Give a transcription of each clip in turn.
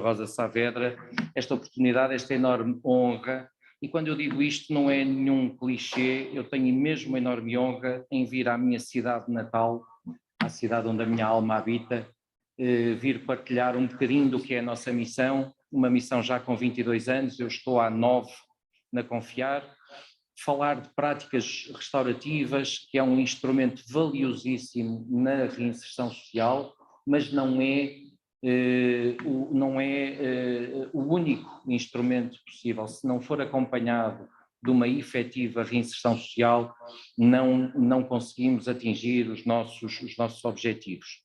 Rosa Saavedra esta oportunidade, esta enorme honra. E quando eu digo isto não é nenhum clichê, eu tenho mesmo uma enorme honra em vir à minha cidade natal, à cidade onde a minha alma habita, vir partilhar um bocadinho do que é a nossa missão, uma missão já com 22 anos, eu estou há 9 na Confiar, falar de práticas restaurativas, que é um instrumento valiosíssimo na reinserção social, mas não é o único instrumento possível. Se não for acompanhado de uma efetiva reinserção social, não conseguimos atingir os nossos objetivos.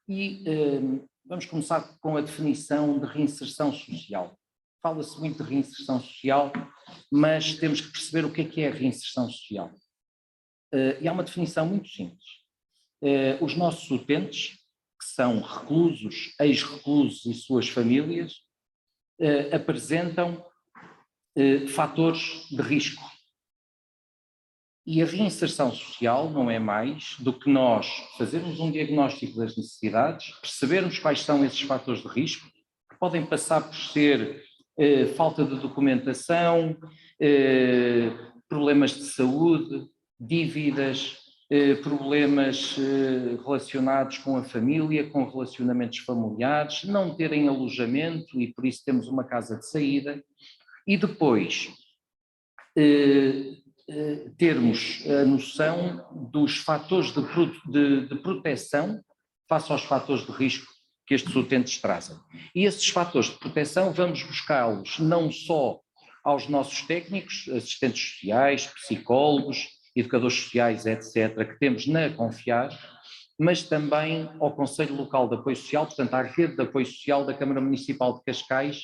E vamos começar com a definição de reinserção social. Fala-se muito de reinserção social, mas temos que perceber o que é a reinserção social. E há uma definição muito simples. Os nossos utentes, que são reclusos, ex-reclusos e suas famílias, apresentam fatores de risco. E a reinserção social não é mais do que nós fazermos um diagnóstico das necessidades, percebermos quais são esses fatores de risco, que podem passar por ser falta de documentação, problemas de saúde, dívidas, problemas relacionados com a família, com relacionamentos familiares, não terem alojamento e por isso temos uma casa de saída, e depois termos a noção dos fatores de proteção face aos fatores de risco que estes utentes trazem. E esses fatores de proteção vamos buscá-los não só aos nossos técnicos, assistentes sociais, psicólogos, educadores sociais, etc., que temos na Confiar, mas também ao Conselho Local de Apoio Social, portanto à rede de apoio social da Câmara Municipal de Cascais,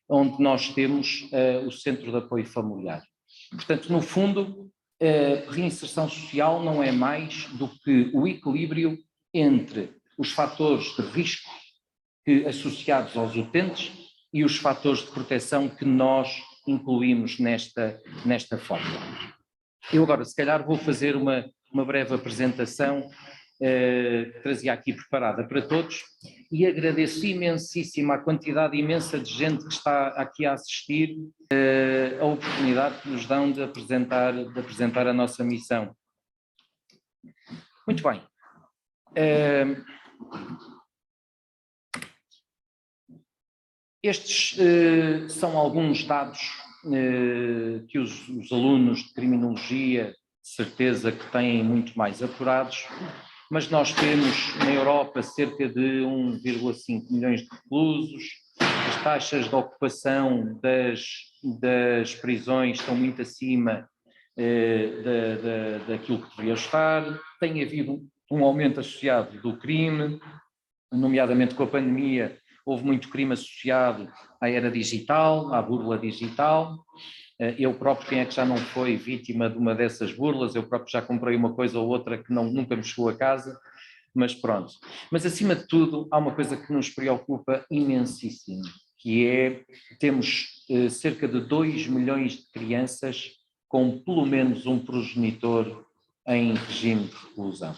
onde nós temos o Centro de Apoio Familiar. Portanto, no fundo, a reinserção social não é mais do que o equilíbrio entre os fatores de risco associados aos utentes e os fatores de proteção que nós incluímos nesta fórmula. Eu agora, se calhar, vou fazer uma breve apresentação que trazia aqui preparada para todos e agradeço imensíssimo a quantidade imensa de gente que está aqui a assistir a oportunidade que nos dão de apresentar a nossa missão. Muito bem. Estes são alguns dados que os alunos de criminologia, de certeza que têm muito mais apurados, mas nós temos na Europa cerca de 1,5 milhões de reclusos, as taxas de ocupação das prisões estão muito acima daquilo que deveria estar, tem havido um aumento associado do crime, nomeadamente com a pandemia, houve muito crime associado à era digital, à burla digital. Eu próprio, quem é que já não foi vítima de uma dessas burlas? Eu próprio já comprei uma coisa ou outra que nunca me chegou a casa, mas pronto. Mas acima de tudo, há uma coisa que nos preocupa imensíssimo, que é, temos cerca de 2 milhões de crianças com pelo menos um progenitor em regime de reclusão.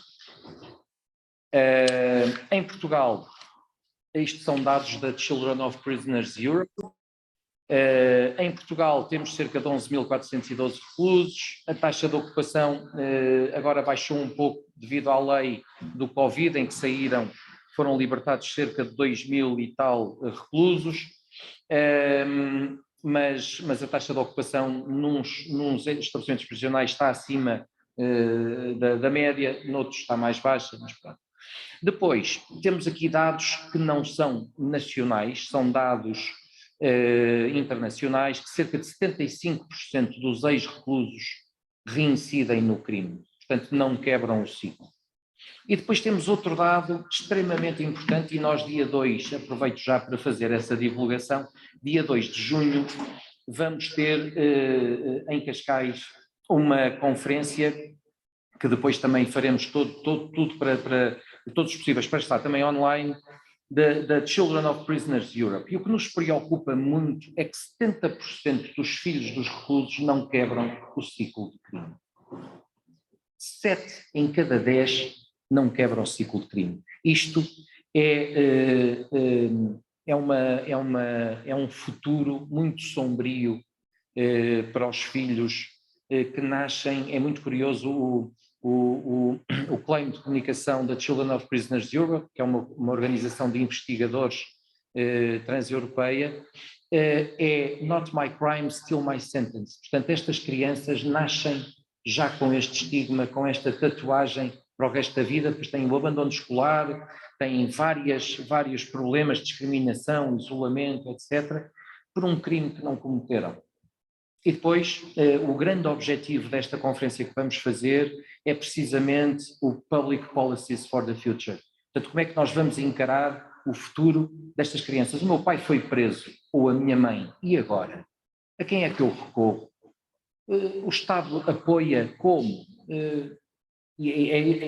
Em Portugal, isto são dados da Children of Prisoners Europe. Em Portugal temos cerca de 11.412 reclusos, a taxa de ocupação agora baixou um pouco devido à lei do Covid, em que foram libertados cerca de 2.000 e tal reclusos, mas a taxa de ocupação nos estabelecimentos prisionais está acima da média, noutros está mais baixa, mas pronto. Depois, temos aqui dados que não são nacionais, são dados internacionais, que cerca de 75% dos ex-reclusos reincidem no crime, portanto não quebram o ciclo. E depois temos outro dado extremamente importante, e nós dia 2, aproveito já para fazer essa divulgação, dia 2 de junho vamos ter em Cascais uma conferência que depois também faremos tudo para todos os possíveis para estar também online, da Children of Prisoners Europe. E o que nos preocupa muito é que 70% dos filhos dos reclusos não quebram o ciclo de crime. 7 em cada 10 não quebram o ciclo de crime. Isto é é um futuro muito sombrio para os filhos que nascem. É muito curioso o claim de comunicação da Children of Prisoners Europe, que é uma organização de investigadores transeuropeia, é Not My Crime, Still My Sentence. Portanto, estas crianças nascem já com este estigma, com esta tatuagem para o resto da vida, pois têm o abandono escolar, têm vários problemas de discriminação, isolamento, etc., por um crime que não cometeram. E depois, o grande objetivo desta conferência que vamos fazer é precisamente o Public Policies for the Future. Portanto, como é que nós vamos encarar o futuro destas crianças? O meu pai foi preso, ou a minha mãe, e agora? A quem é que eu recorro? O Estado apoia como?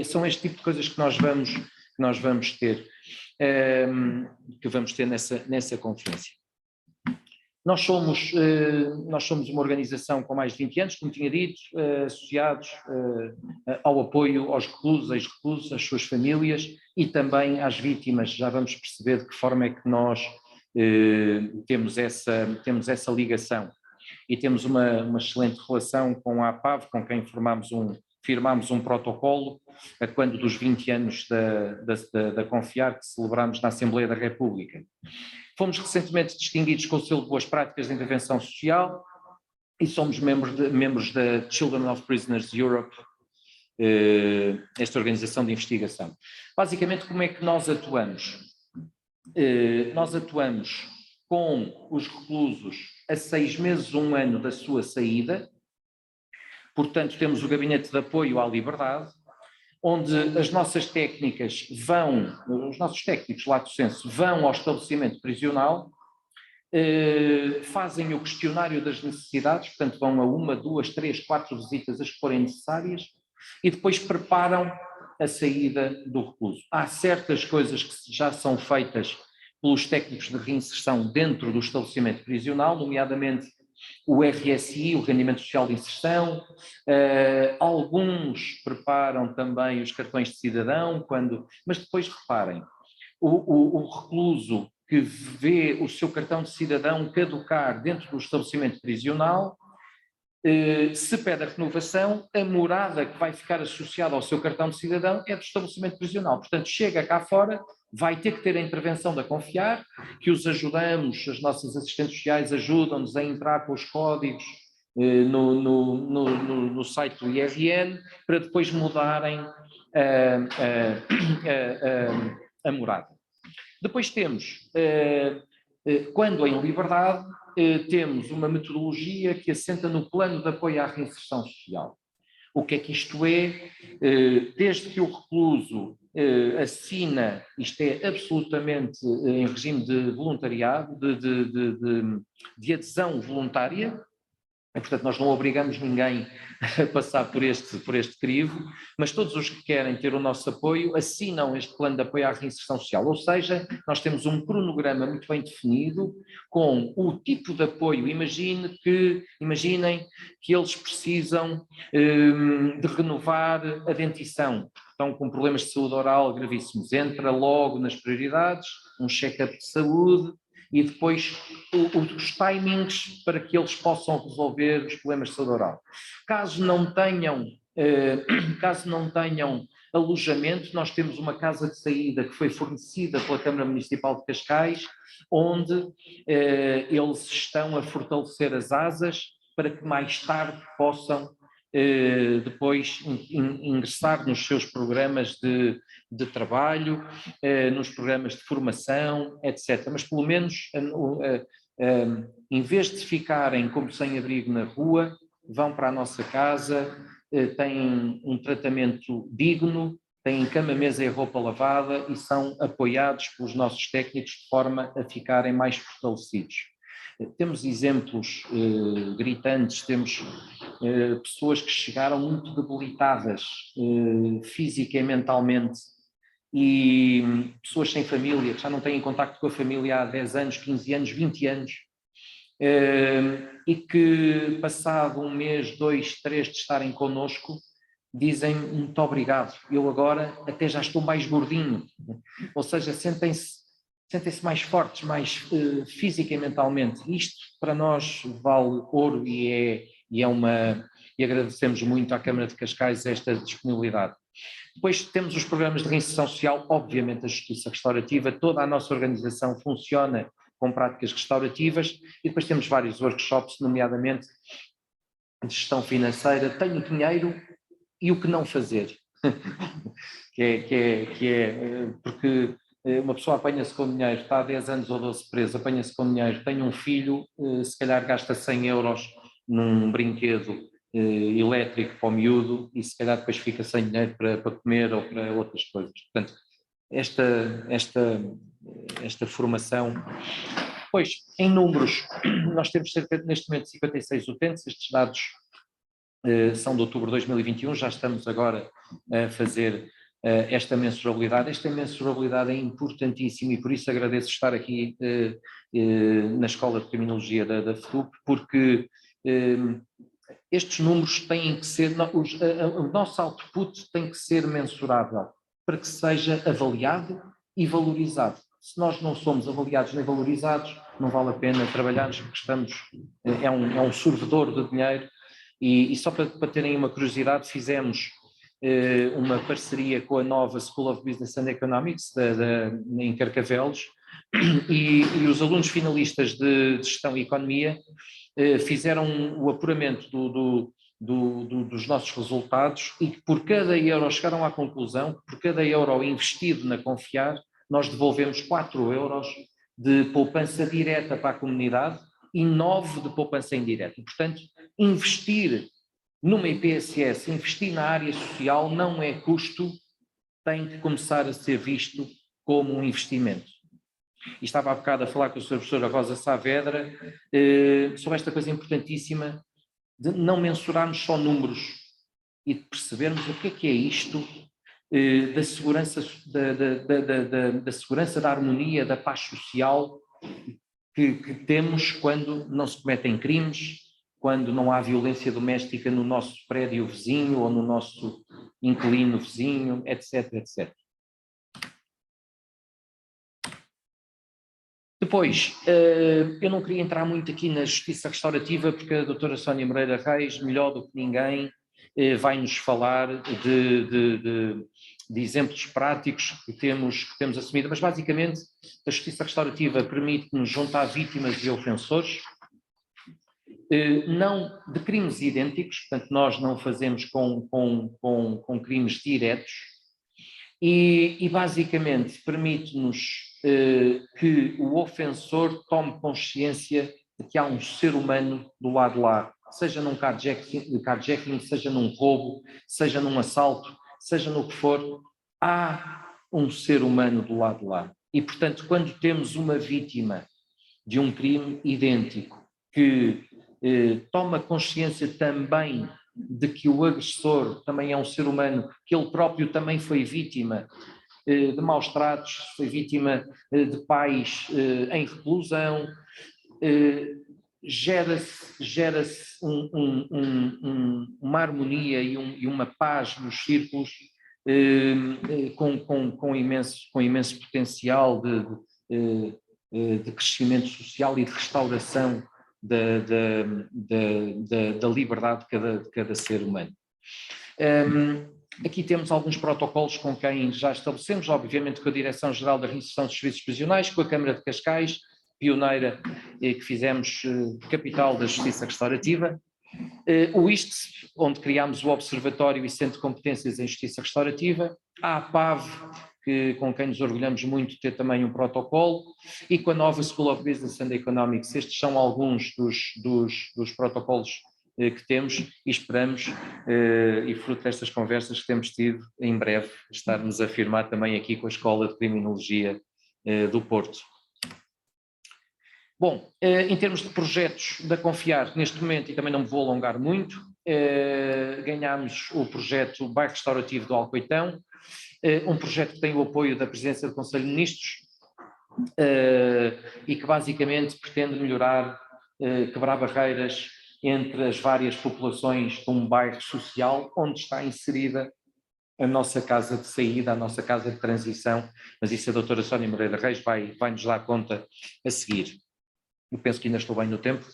São este tipo de coisas que nós vamos ter, nessa conferência. Nós somos uma organização com mais de 20 anos, como tinha dito, associados ao apoio aos reclusos, ex-reclusos, às suas famílias e também às vítimas. Já vamos perceber de que forma é que nós temos essa ligação. E temos uma excelente relação com a APAV, com quem firmámos um protocolo a quando dos 20 anos da Confiar, que celebramos na Assembleia da República. Fomos recentemente distinguidos com o selo de boas práticas de intervenção social e somos membros da Children of Prisoners Europe, esta organização de investigação. Basicamente, como é que nós atuamos? Nós atuamos com os reclusos a 6 meses, 1 ano da sua saída. Portanto, temos o Gabinete de Apoio à Liberdade, onde as nossas técnicas os nossos técnicos lato sensu vão ao estabelecimento prisional, fazem o questionário das necessidades, portanto vão a 1, 2, 3, 4 visitas as que forem necessárias e depois preparam a saída do recluso. Há certas coisas que já são feitas pelos técnicos de reinserção dentro do estabelecimento prisional, nomeadamente o RSI, o Rendimento Social de Inserção, alguns preparam também os cartões de cidadão, mas depois reparem, o recluso que vê o seu cartão de cidadão caducar dentro do estabelecimento prisional, se pede a renovação, a morada que vai ficar associada ao seu cartão de cidadão é do estabelecimento prisional. Portanto, chega cá fora, vai ter que ter a intervenção da Confiar, que os ajudamos, as nossas assistentes sociais ajudam-nos a entrar com os códigos no site do IRN, para depois mudarem a morada. Depois temos, quando em liberdade, temos uma metodologia que assenta no plano de apoio à reinserção social. O que é que isto é? Desde que o recluso assina, isto é absolutamente em regime de voluntariado, de adesão voluntária, e, portanto, nós não obrigamos ninguém a passar por este crivo, mas todos os que querem ter o nosso apoio assinam este plano de apoio à reinserção social, ou seja, nós temos um cronograma muito bem definido com o tipo de apoio. Imaginem que eles precisam de renovar a dentição, estão com problemas de saúde oral gravíssimos, entra logo nas prioridades, um check-up de saúde, e depois os timings para que eles possam resolver os problemas de saúde oral. Caso não tenham alojamento, nós temos uma casa de saída que foi fornecida pela Câmara Municipal de Cascais, onde eles estão a fortalecer as asas para que mais tarde possam depois ingressar nos seus programas de trabalho, nos programas de formação, etc. Mas pelo menos, em vez de ficarem como sem-abrigo na rua, vão para a nossa casa, têm um tratamento digno, têm cama, mesa e roupa lavada e são apoiados pelos nossos técnicos de forma a ficarem mais fortalecidos. Temos exemplos gritantes, temos pessoas que chegaram muito debilitadas física e mentalmente, e pessoas sem família, que já não têm contacto com a família há 10 anos, 15 anos, 20 anos, e que passado 1 mês, 2, 3 de estarem connosco, dizem muito obrigado, eu agora até já estou mais gordinho, ou seja, sentem-se sentem-se mais fortes, mais física e mentalmente. Isto para nós vale ouro e agradecemos muito à Câmara de Cascais esta disponibilidade. Depois temos os programas de reinserção social, obviamente a justiça restaurativa, toda a nossa organização funciona com práticas restaurativas e depois temos vários workshops, nomeadamente de gestão financeira, tenho dinheiro e o que não fazer. Porque uma pessoa apanha-se com dinheiro, está há 10 anos ou 12 preso, apanha-se com dinheiro, tem um filho, se calhar gasta 100 euros num brinquedo elétrico para o miúdo e se calhar depois fica sem dinheiro para comer ou para outras coisas. Portanto, esta formação. Pois, em números, nós temos cerca de, neste momento, 56 utentes, estes dados são de outubro de 2021, já estamos agora a fazer esta mensurabilidade. Esta mensurabilidade é importantíssima e por isso agradeço estar aqui na Escola de Criminologia da FEDUP, porque estes números têm que ser, o nosso output tem que ser mensurável para que seja avaliado e valorizado. Se nós não somos avaliados nem valorizados, não vale a pena trabalharmos porque é um sorvedor de dinheiro. E só para terem uma curiosidade, fizemos uma parceria com a nova School of Business and Economics em Carcavelos e os alunos finalistas de Gestão e Economia fizeram o apuramento dos nossos resultados e que por cada euro chegaram à conclusão que por cada euro investido na Confiar, nós devolvemos 4 euros de poupança direta para a comunidade e 9 de poupança indireta. Portanto, investir numa IPSS, investir na área social não é custo, tem que começar a ser visto como um investimento. E estava há bocado a falar com a sua professora Rosa Saavedra sobre esta coisa importantíssima de não mensurarmos só números e de percebermos o que é isto da segurança, da segurança, da harmonia, da paz social que temos quando não se cometem crimes, quando não há violência doméstica no nosso prédio vizinho ou no nosso inquilino vizinho, etc, etc. Depois, eu não queria entrar muito aqui na justiça restaurativa porque a doutora Sónia Moreira Reis, melhor do que ninguém, vai-nos falar de exemplos práticos que temos assumido, mas basicamente a justiça restaurativa permite-nos juntar vítimas e ofensores, não de crimes idênticos, portanto nós não fazemos com crimes diretos e basicamente permite-nos que o ofensor tome consciência de que há um ser humano do lado de lá, seja num carjacking, seja num roubo, seja num assalto, seja no que for, há um ser humano do lado de lá. E, portanto, quando temos uma vítima de um crime idêntico que toma consciência também de que o agressor também é um ser humano, que ele próprio também foi vítima de maus tratos, foi vítima de pais em reclusão, gera-se uma harmonia e uma paz nos círculos com imenso potencial de crescimento social e de restauração da liberdade de cada ser humano. Aqui temos alguns protocolos com quem já estabelecemos, obviamente com a Direção-Geral da Reinserção dos Serviços Prisionais, com a Câmara de Cascais, pioneira que fizemos capital da Justiça Restaurativa, o ISTE, onde criámos o Observatório e Centro de Competências em Justiça Restaurativa, a APAV, com quem nos orgulhamos muito de ter também um protocolo, e com a nova School of Business and Economics. Estes são alguns dos protocolos que temos e esperamos, e fruto destas conversas que temos tido, em breve estarmos a firmar também aqui com a Escola de Criminologia do Porto. Bom, em termos de projetos da Confiar, neste momento, e também não me vou alongar muito, ganhámos o projeto Bairro Restaurativo do Alcoitão, um projeto que tem o apoio da Presidência do Conselho de Ministros e que basicamente pretende melhorar, quebrar barreiras entre as várias populações de um bairro social onde está inserida a nossa casa de saída, a nossa casa de transição, mas isso a doutora Sónia Moreira Reis vai nos dar conta a seguir. Eu penso que ainda estou bem no tempo.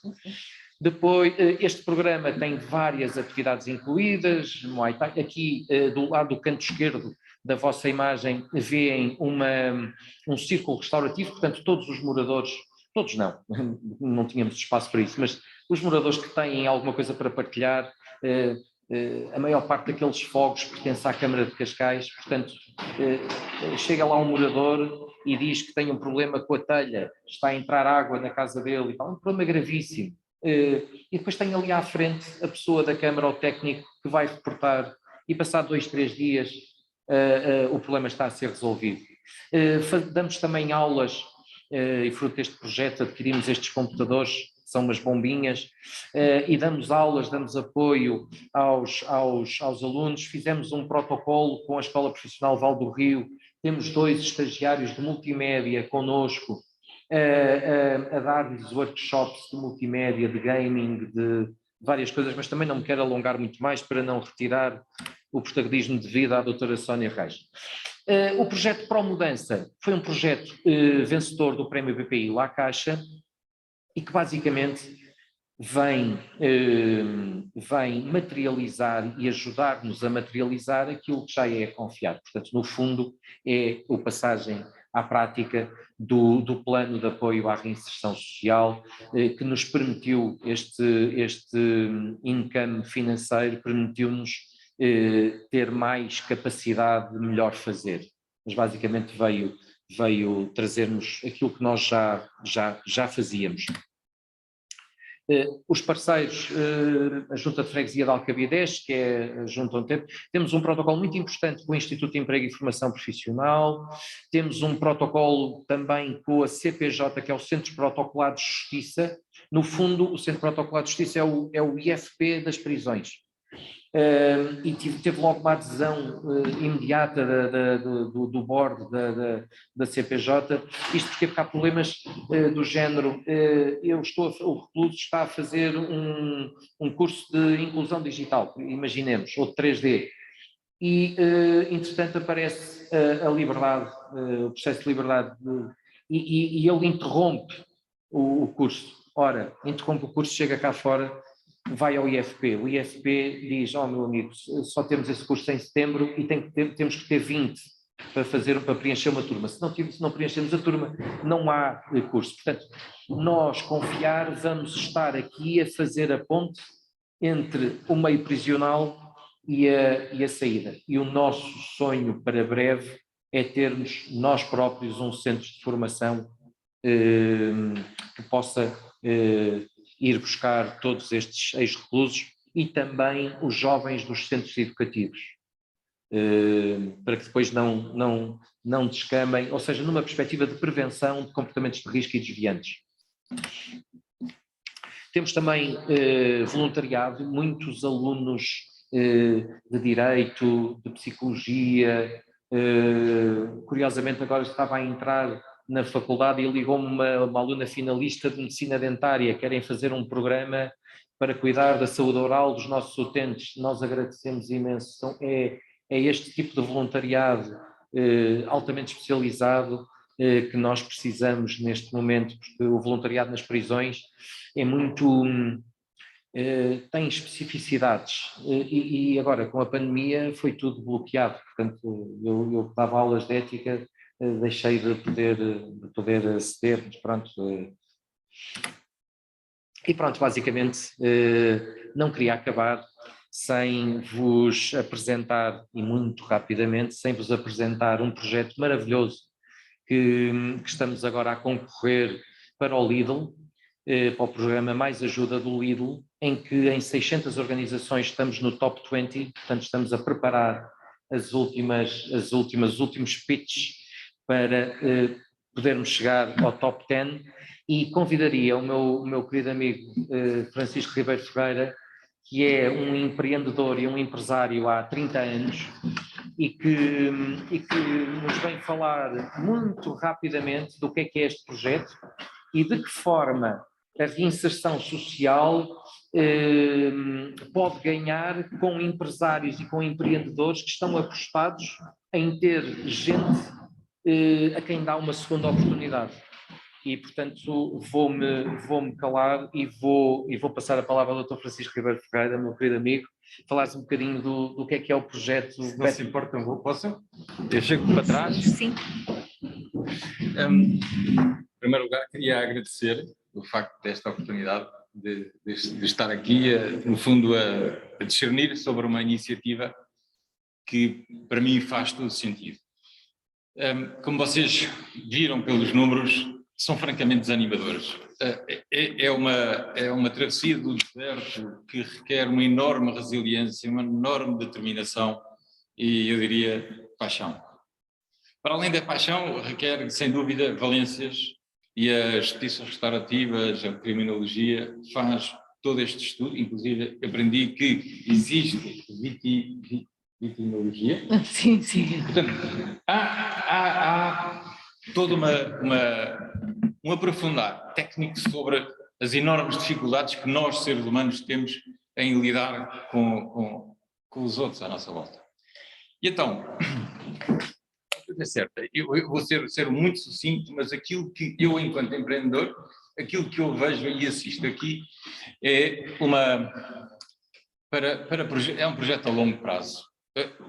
Depois, este programa tem várias atividades incluídas, Muay Thai. Aqui, do lado do canto esquerdo da vossa imagem, veem um círculo restaurativo, portanto, todos os moradores, todos não tínhamos espaço para isso, mas os moradores que têm alguma coisa para partilhar, a maior parte daqueles fogos pertence à Câmara de Cascais, portanto, chega lá um morador e diz que tem um problema com a telha, está a entrar água na casa dele, e tal, um problema gravíssimo. E depois tem ali à frente a pessoa da Câmara ou técnico que vai reportar e passado 2, 3 dias o problema está a ser resolvido. Damos também aulas e fruto deste projeto adquirimos estes computadores, são umas bombinhas, e damos aulas, damos apoio aos alunos, fizemos um protocolo com a Escola Profissional Val do Rio, temos 2 estagiários de multimédia connosco, a dar-lhes workshops de multimédia, de gaming, de várias coisas, mas também não me quero alongar muito mais para não retirar o protagonismo devido à doutora Sónia Reis. O projeto Pro Mudança foi um projeto vencedor do Prémio BPI La Caixa e que basicamente vem materializar e ajudar-nos a materializar aquilo que já é confiado. Portanto, no fundo, é a passagem à prática do plano de apoio à reinserção social, que nos permitiu este income financeiro, permitiu-nos ter mais capacidade de melhor fazer. Mas basicamente veio trazer-nos aquilo que nós já fazíamos. Os parceiros, a Junta de Freguesia de Alcabidez, que é a Junta onde temos um protocolo muito importante com o Instituto de Emprego e Formação Profissional, temos um protocolo também com a CPJ, que é o Centro Protocolado de Justiça. No fundo, o Centro Protocolado de Justiça é o IFP das prisões. E teve logo uma adesão imediata do board da CPJ, isto porque há problemas do género, o recluso está a fazer um curso de inclusão digital, imaginemos, ou de 3D, e entretanto aparece a liberdade, o processo de liberdade, e ele interrompe o curso. Ora, interrompe o curso, chega cá fora, vai ao IFP, o IFP diz, meu amigo, só temos esse curso em setembro e temos que ter 20 para preencher uma turma, se não preenchemos a turma, não há curso. Portanto, nós confiar, vamos estar aqui a fazer a ponte entre o meio prisional e a saída. E o nosso sonho para breve é termos nós próprios um centro de formação que possa ir buscar todos estes ex-reclusos e também os jovens dos centros educativos, para que depois não descamem, ou seja, numa perspectiva de prevenção de comportamentos de risco e desviantes. Temos também voluntariado, muitos alunos de Direito, de Psicologia, curiosamente agora estava a entrar na faculdade e ligou-me uma aluna finalista de Medicina Dentária, querem fazer um programa para cuidar da saúde oral dos nossos utentes. Nós agradecemos imenso. Então, é este tipo de voluntariado altamente especializado que nós precisamos neste momento, porque o voluntariado nas prisões é muito... tem especificidades e agora com a pandemia foi tudo bloqueado, portanto eu dava aulas de ética, deixei de poder aceder, mas pronto. E pronto, basicamente não queria acabar sem vos apresentar, e muito rapidamente, sem vos apresentar um projeto maravilhoso que estamos agora a concorrer para o Lidl, para o programa Mais Ajuda do Lidl, em que em 600 organizações estamos no top 20, portanto estamos a preparar os últimos pitches para podermos chegar ao top 10 e convidaria o meu querido amigo Francisco Ribeiro Ferreira, que é um empreendedor e um empresário há 30 anos e que nos vem falar muito rapidamente do que é este projeto e de que forma a reinserção social pode ganhar com empresários e com empreendedores que estão apostados em ter gente a quem dá uma segunda oportunidade. E, portanto, vou-me calar e vou passar a palavra ao Dr. Francisco Ribeiro Ferreira, meu querido amigo, falar-se um bocadinho do que é o projeto. Se não se importa, posso? Eu chego para trás. Sim. Em primeiro lugar, queria agradecer o facto desta oportunidade de estar aqui, no fundo, a discernir sobre uma iniciativa que, para mim, faz todo sentido. Como vocês viram pelos números, são francamente desanimadores. É uma travessia do deserto que requer uma enorme resiliência, uma enorme determinação e, eu diria, paixão. Para além da paixão, requer, sem dúvida, valências, e a justiça restaurativa, a criminologia, faz todo este estudo. Inclusive, aprendi que existe vitimologia. Sim, sim. Portanto, há todo um aprofundar técnico sobre as enormes dificuldades que nós, seres humanos, temos em lidar com os outros à nossa volta. E então, é certo, eu vou ser muito sucinto, mas aquilo que eu, enquanto empreendedor, aquilo que eu vejo e assisto aqui é é um projeto a longo prazo.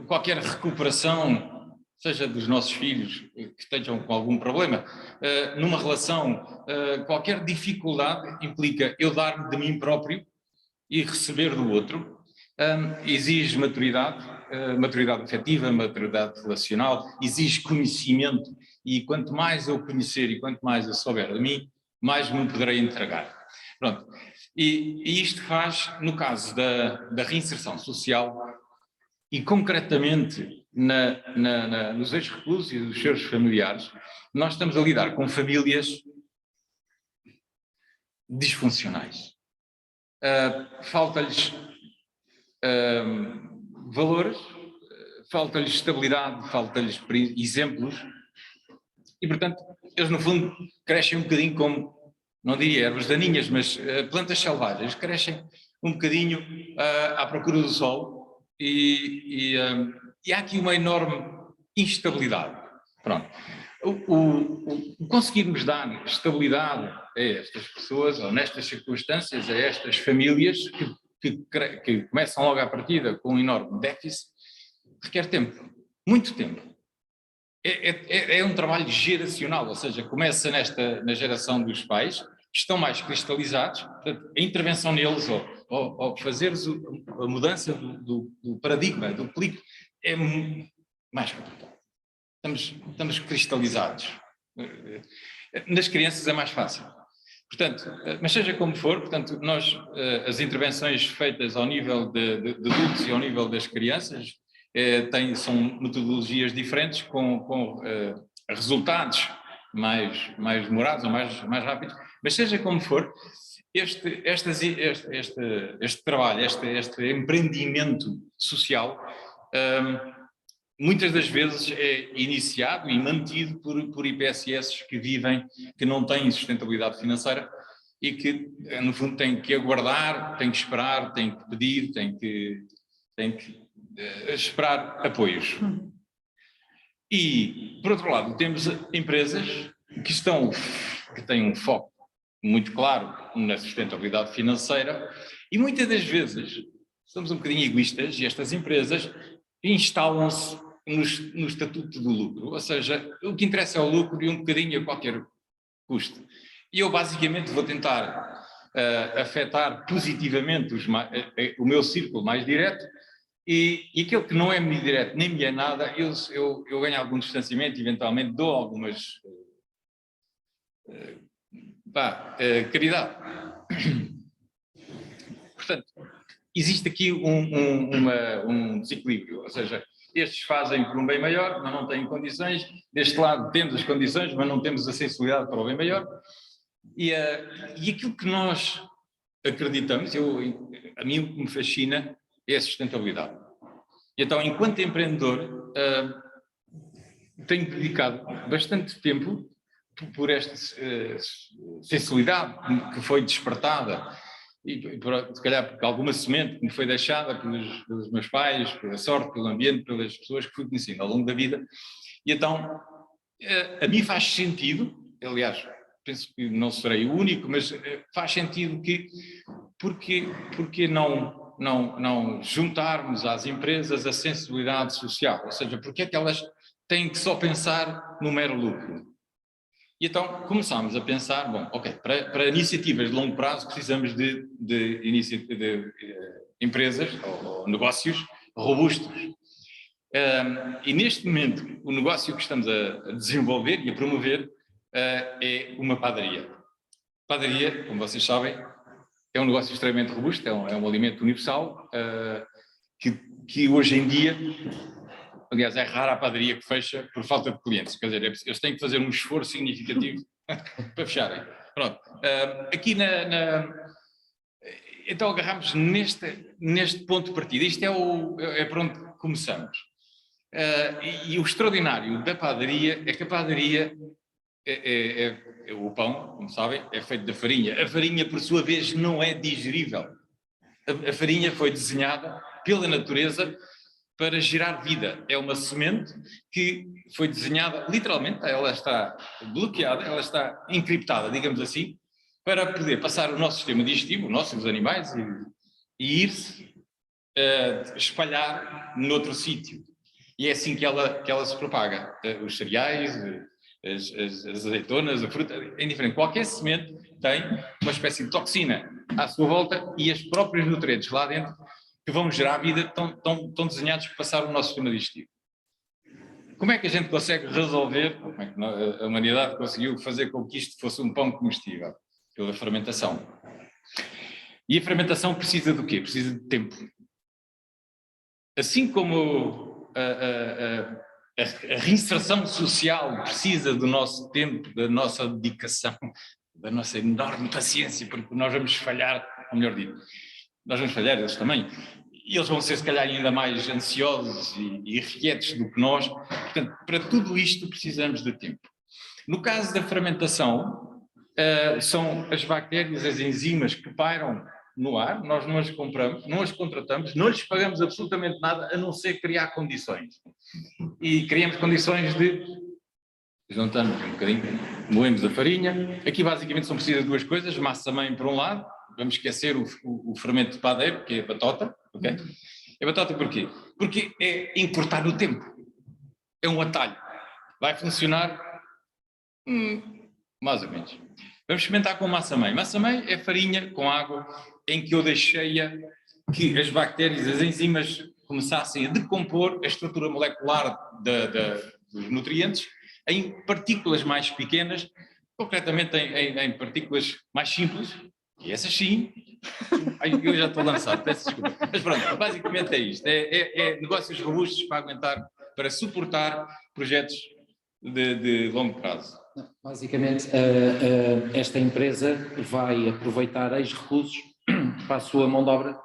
Qualquer recuperação, seja dos nossos filhos que estejam com algum problema, numa relação, qualquer dificuldade implica eu dar-me de mim próprio e receber do outro, exige maturidade, maturidade afetiva, maturidade relacional, exige conhecimento, e quanto mais eu conhecer e quanto mais eu souber de mim, mais me poderei entregar. Pronto. E isto faz, no caso da reinserção social, e concretamente nos ex-reclusos e dos seus familiares, nós estamos a lidar com famílias disfuncionais. Falta-lhes valores, falta-lhes estabilidade, falta-lhes exemplos, e portanto eles no fundo crescem um bocadinho como, não diria ervas daninhas, mas plantas selvagens, crescem um bocadinho à procura do sol, e há aqui uma enorme instabilidade. Pronto. O conseguirmos dar estabilidade a estas pessoas, ou nestas circunstâncias, a estas famílias que começam logo à partida com um enorme déficit, requer tempo, muito tempo. É um trabalho geracional, ou seja, começa na geração dos pais, que estão mais cristalizados. Portanto, a intervenção neles, ou fazeres a mudança do paradigma, do clique, é mais complicado. Estamos cristalizados. Nas crianças é mais fácil. Portanto, mas seja como for, portanto, as intervenções feitas ao nível de adultos e ao nível das crianças são metodologias diferentes, com resultados mais demorados ou mais rápidos, mas seja como for, este trabalho, este empreendimento social, muitas das vezes é iniciado e mantido por IPSS que não têm sustentabilidade financeira e que, no fundo, têm que aguardar, têm que esperar, têm que pedir, têm que esperar apoios. E, por outro lado, temos empresas que têm um foco muito claro na sustentabilidade financeira e muitas das vezes somos um bocadinho egoístas e estas empresas instalam-se no estatuto do lucro, ou seja, o que interessa é o lucro e um bocadinho a qualquer custo. E eu basicamente vou tentar afetar positivamente o meu círculo mais direto e aquele que não é me direto nem me é nada, eu ganho algum distanciamento, eventualmente dou algumas caridade. Portanto, existe aqui um desequilíbrio, ou seja, estes fazem por um bem maior, mas não têm condições, deste lado temos as condições, mas não temos a sensibilidade para o bem maior, e aquilo que nós acreditamos, a mim o que me fascina é a sustentabilidade. E então, enquanto empreendedor, tenho dedicado bastante tempo por esta sensibilidade que foi despertada, e se calhar porque alguma semente que me foi deixada pelos meus pais, pela sorte, pelo ambiente, pelas pessoas que fui conhecendo ao longo da vida. E então, a mim faz sentido, aliás, penso que não serei o único, mas faz sentido que, porque não juntarmos às empresas a sensibilidade social? Ou seja, porque é que elas têm que só pensar no mero lucro? E então começámos a pensar, bom, ok, para iniciativas de longo prazo precisamos de empresas ou negócios robustos. E neste momento o negócio que estamos a desenvolver e a promover é uma padaria. Padaria, como vocês sabem, é um negócio extremamente robusto, é um alimento universal, que hoje em dia, aliás, é rara a padaria que fecha por falta de clientes, quer dizer, eles têm que fazer um esforço significativo para fecharem. Pronto, aqui então agarramos neste ponto de partida, isto é por onde começamos. E o extraordinário da padaria é que a padaria o pão, como sabem, é feito da farinha. A farinha, por sua vez, não é digerível. A farinha foi desenhada pela natureza para gerar vida. É uma semente que foi desenhada, literalmente, ela está bloqueada, ela está encriptada, digamos assim, para poder passar o nosso sistema digestivo, o nosso, dos animais, e ir-se espalhar noutro sítio. E é assim que ela se propaga. Os cereais, as azeitonas, a fruta, é indiferente. Qualquer semente tem uma espécie de toxina à sua volta e os próprios nutrientes lá dentro que vão gerar vida estão desenhados para passar o nosso sistema digestivo. Como é que a gente consegue resolver, como é que a humanidade conseguiu fazer com que isto fosse um pão comestível? Pela fermentação. E a fermentação precisa do quê? Precisa de tempo. Assim como a reinserção social precisa do nosso tempo, da nossa dedicação, da nossa enorme paciência, porque nós vamos falhar, ou melhor dito, nós vamos falhar, eles também, e eles vão ser se calhar ainda mais ansiosos e irrequietos do que nós. Portanto, para tudo isto precisamos de tempo. No caso da fermentação, são as bactérias, as enzimas que pairam no ar, nós não as compramos, não as contratamos, não lhes pagamos absolutamente nada, a não ser criar condições. E criamos condições de, juntamos um bocadinho, moemos a farinha. Aqui basicamente são precisas duas coisas: massa-mãe por um lado, vamos esquecer o fermento de padeiro, que é a batota, ok? É batota porquê? Porque é encurtar o tempo, é um atalho, vai funcionar mais ou menos. Vamos experimentar com massa-mãe. Massa-mãe é farinha com água em que eu deixei que as bactérias, as enzimas começassem a decompor a estrutura molecular dos nutrientes em partículas mais pequenas, concretamente em partículas mais simples, e essas sim, eu já estou lançado, peço desculpa. Mas pronto, basicamente é isto, é negócios robustos para aguentar, para suportar projetos de longo prazo. Basicamente, esta empresa vai aproveitar ex-reclusos para a sua mão de obra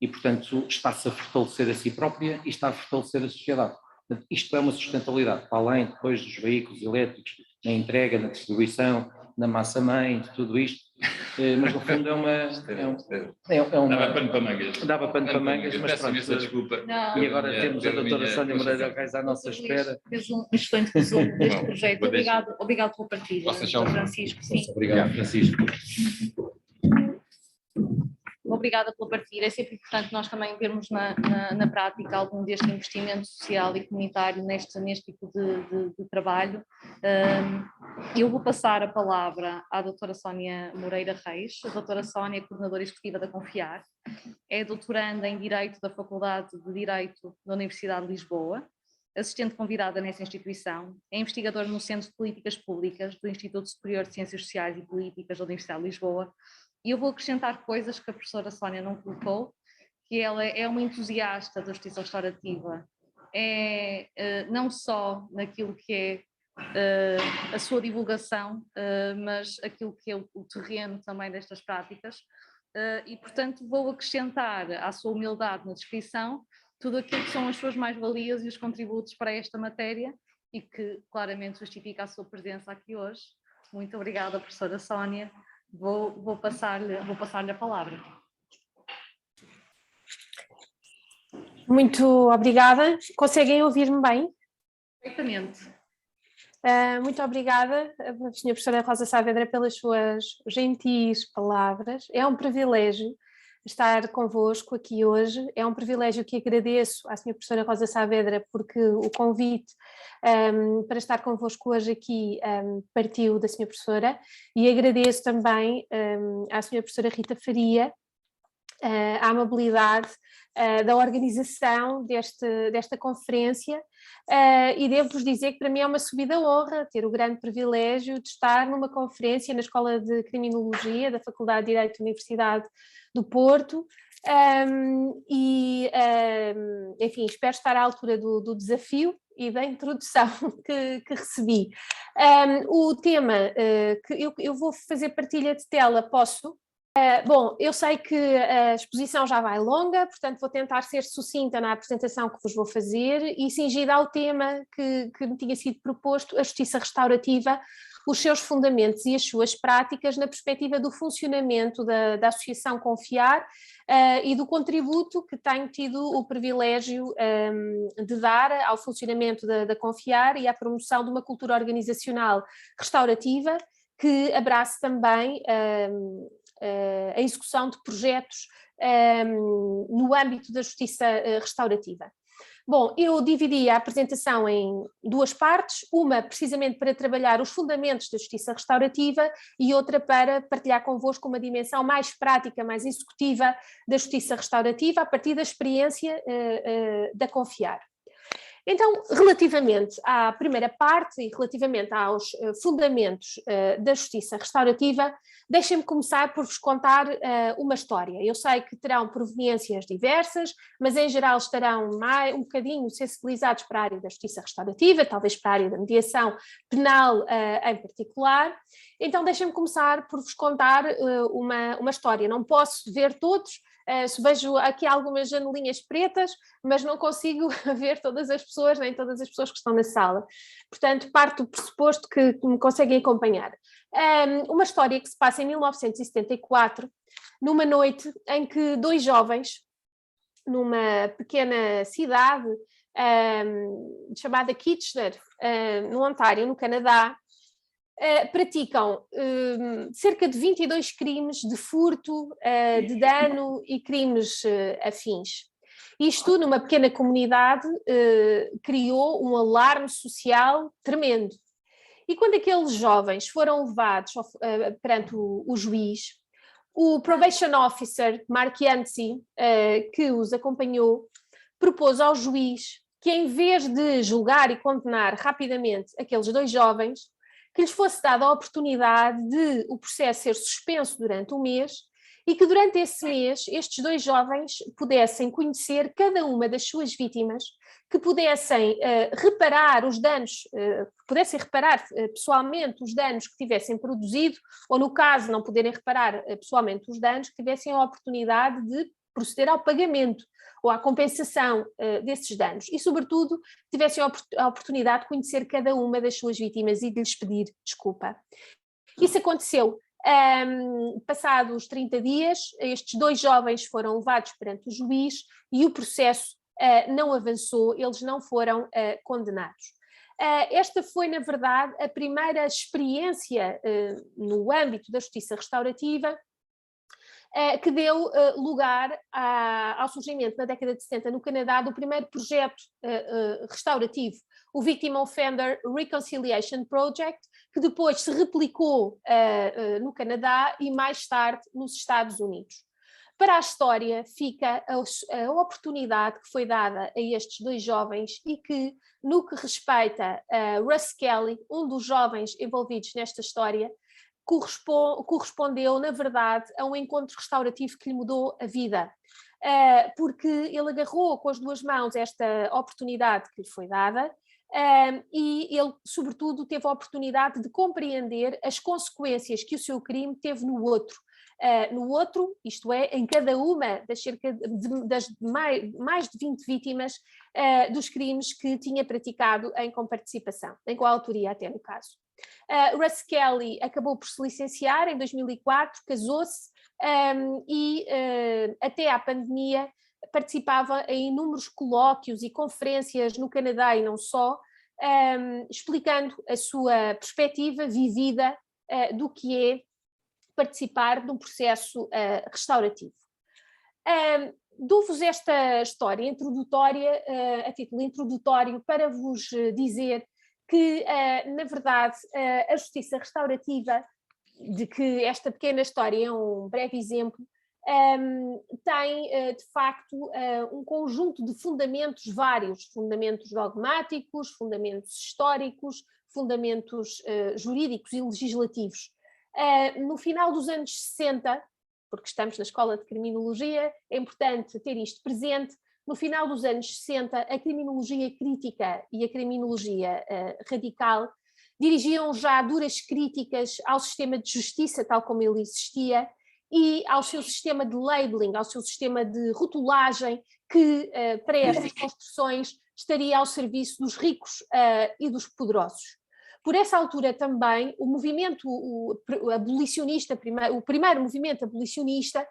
e, portanto, está-se a fortalecer a si própria e está a fortalecer a sociedade. Portanto, isto é uma sustentabilidade, para além depois dos veículos elétricos, na entrega, na distribuição, na massa-mãe, de tudo isto, mas no fundo é uma... Dava pano para mangas. Dava pano para mangas, mas pronto. Desculpa. E agora temos a doutora Sónia Moreira Reis à nossa espera. Fez um excelente resumo deste projeto. Obrigado pela partilha, Dr. Francisco. Sim. Obrigado, Francisco. Obrigada pela partilha. É sempre importante nós também vermos na prática algum deste investimento social e comunitário neste tipo de trabalho. Eu vou passar a palavra à doutora Sónia Moreira Reis. A doutora Sónia é coordenadora executiva da Confiar, é doutoranda em Direito da Faculdade de Direito da Universidade de Lisboa, assistente convidada nessa instituição, é investigadora no Centro de Políticas Públicas do Instituto Superior de Ciências Sociais e Políticas da Universidade de Lisboa. E eu vou acrescentar coisas que a professora Sónia não colocou, que ela é uma entusiasta da justiça restaurativa, não só naquilo que é a sua divulgação, mas aquilo que é o terreno também destas práticas, e portanto vou acrescentar à sua humildade na descrição tudo aquilo que são as suas mais-valias e os contributos para esta matéria e que claramente justifica a sua presença aqui hoje. Muito obrigada, professora Sónia. Vou passar-lhe a palavra. Muito obrigada. Conseguem ouvir-me bem? Perfeitamente. Muito obrigada, Sra. Professora Rosa Saavedra, pelas suas gentis palavras. É um privilégio estar convosco aqui hoje. É um privilégio que agradeço à Sra. Professora Rosa Saavedra porque o convite para estar convosco hoje aqui partiu da Sra. Professora, e agradeço também à Sra. Professora Rita Faria a amabilidade da organização desta conferência, e devo-vos dizer que para mim é uma subida honra ter o grande privilégio de estar numa conferência na Escola de Criminologia da Faculdade de Direito da Universidade do Porto, enfim, espero estar à altura do desafio e da introdução que recebi. O tema que eu vou fazer partilha de tela, posso? Bom, eu sei que a exposição já vai longa, portanto vou tentar ser sucinta na apresentação que vos vou fazer e cingida ao tema que me tinha sido proposto, a justiça restaurativa, os seus fundamentos e as suas práticas na perspectiva do funcionamento da Associação Confiar e do contributo que tenho tido o privilégio de dar ao funcionamento da Confiar e à promoção de uma cultura organizacional restaurativa que abrace também a execução de projetos no âmbito da justiça restaurativa. Bom, eu dividi a apresentação em duas partes, uma precisamente para trabalhar os fundamentos da justiça restaurativa e outra para partilhar convosco uma dimensão mais prática, mais executiva da justiça restaurativa a partir da experiência da Confiar. Então, relativamente à primeira parte e relativamente aos fundamentos da justiça restaurativa, deixem-me começar por vos contar uma história. Eu sei que terão proveniências diversas, mas em geral estarão um bocadinho sensibilizados para a área da justiça restaurativa, talvez para a área da mediação penal em particular. Então, deixem-me começar por vos contar uma história. Não posso ver todos, vejo aqui algumas janelinhas pretas, mas não consigo ver todas as pessoas, nem todas as pessoas que estão na sala. Portanto, parto do pressuposto que me conseguem acompanhar. Uma história que se passa em 1974, numa noite em que dois jovens, numa pequena cidade chamada Kitchener, no Ontário, no Canadá, praticam cerca de 22 crimes de furto, de dano e crimes afins. Isto, numa pequena comunidade, criou um alarme social tremendo. E quando aqueles jovens foram levados perante o juiz, o probation officer, Mark Yancey, que os acompanhou, propôs ao juiz que, em vez de julgar e condenar rapidamente aqueles dois jovens, que lhes fosse dada a oportunidade de o processo ser suspenso durante um mês e que durante esse mês estes dois jovens pudessem conhecer cada uma das suas vítimas, que pudessem reparar os danos, pudessem reparar pessoalmente os danos que tivessem produzido, ou no caso não poderem reparar pessoalmente os danos, que tivessem a oportunidade de proceder ao pagamento ou à compensação desses danos e, sobretudo, tivessem a oportunidade de conhecer cada uma das suas vítimas e de lhes pedir desculpa. Isso aconteceu. Passados 30 dias, estes dois jovens foram levados perante o juiz e o processo não avançou, eles não foram condenados. Esta foi, na verdade, a primeira experiência no âmbito da justiça restaurativa que deu lugar ao surgimento, na década de 70, no Canadá, do primeiro projeto restaurativo, o Victim Offender Reconciliation Project, que depois se replicou no Canadá e mais tarde nos Estados Unidos. Para a história fica a oportunidade que foi dada a estes dois jovens e que, no que respeita a Russ Kelly, um dos jovens envolvidos nesta história, correspondeu, na verdade, a um encontro restaurativo que lhe mudou a vida, porque ele agarrou com as duas mãos esta oportunidade que lhe foi dada e ele, sobretudo, teve a oportunidade de compreender as consequências que o seu crime teve no outro, No outro, isto é, em cada uma das mais de 20 vítimas dos crimes que tinha praticado em comparticipação, em coautoria até no caso. Russ Kelly acabou por se licenciar em 2004, casou-se e até à pandemia participava em inúmeros colóquios e conferências no Canadá e não só, explicando a sua perspectiva vivida do que é participar de um processo restaurativo. Dou-vos esta história introdutória, a título introdutório, para vos dizer que, na verdade, a justiça restaurativa, de que esta pequena história é um breve exemplo, tem, de facto, um conjunto de fundamentos vários, fundamentos dogmáticos, fundamentos históricos, fundamentos jurídicos e legislativos. No final dos anos 60, porque estamos na Escola de Criminologia, é importante ter isto presente, no final dos anos 60, a criminologia crítica e a criminologia radical dirigiam já duras críticas ao sistema de justiça tal como ele existia e ao seu sistema de labeling, ao seu sistema de rotulagem que, para estas construções, estaria ao serviço dos ricos e dos poderosos. Por essa altura também, o movimento abolicionista, o primeiro movimento abolicionista,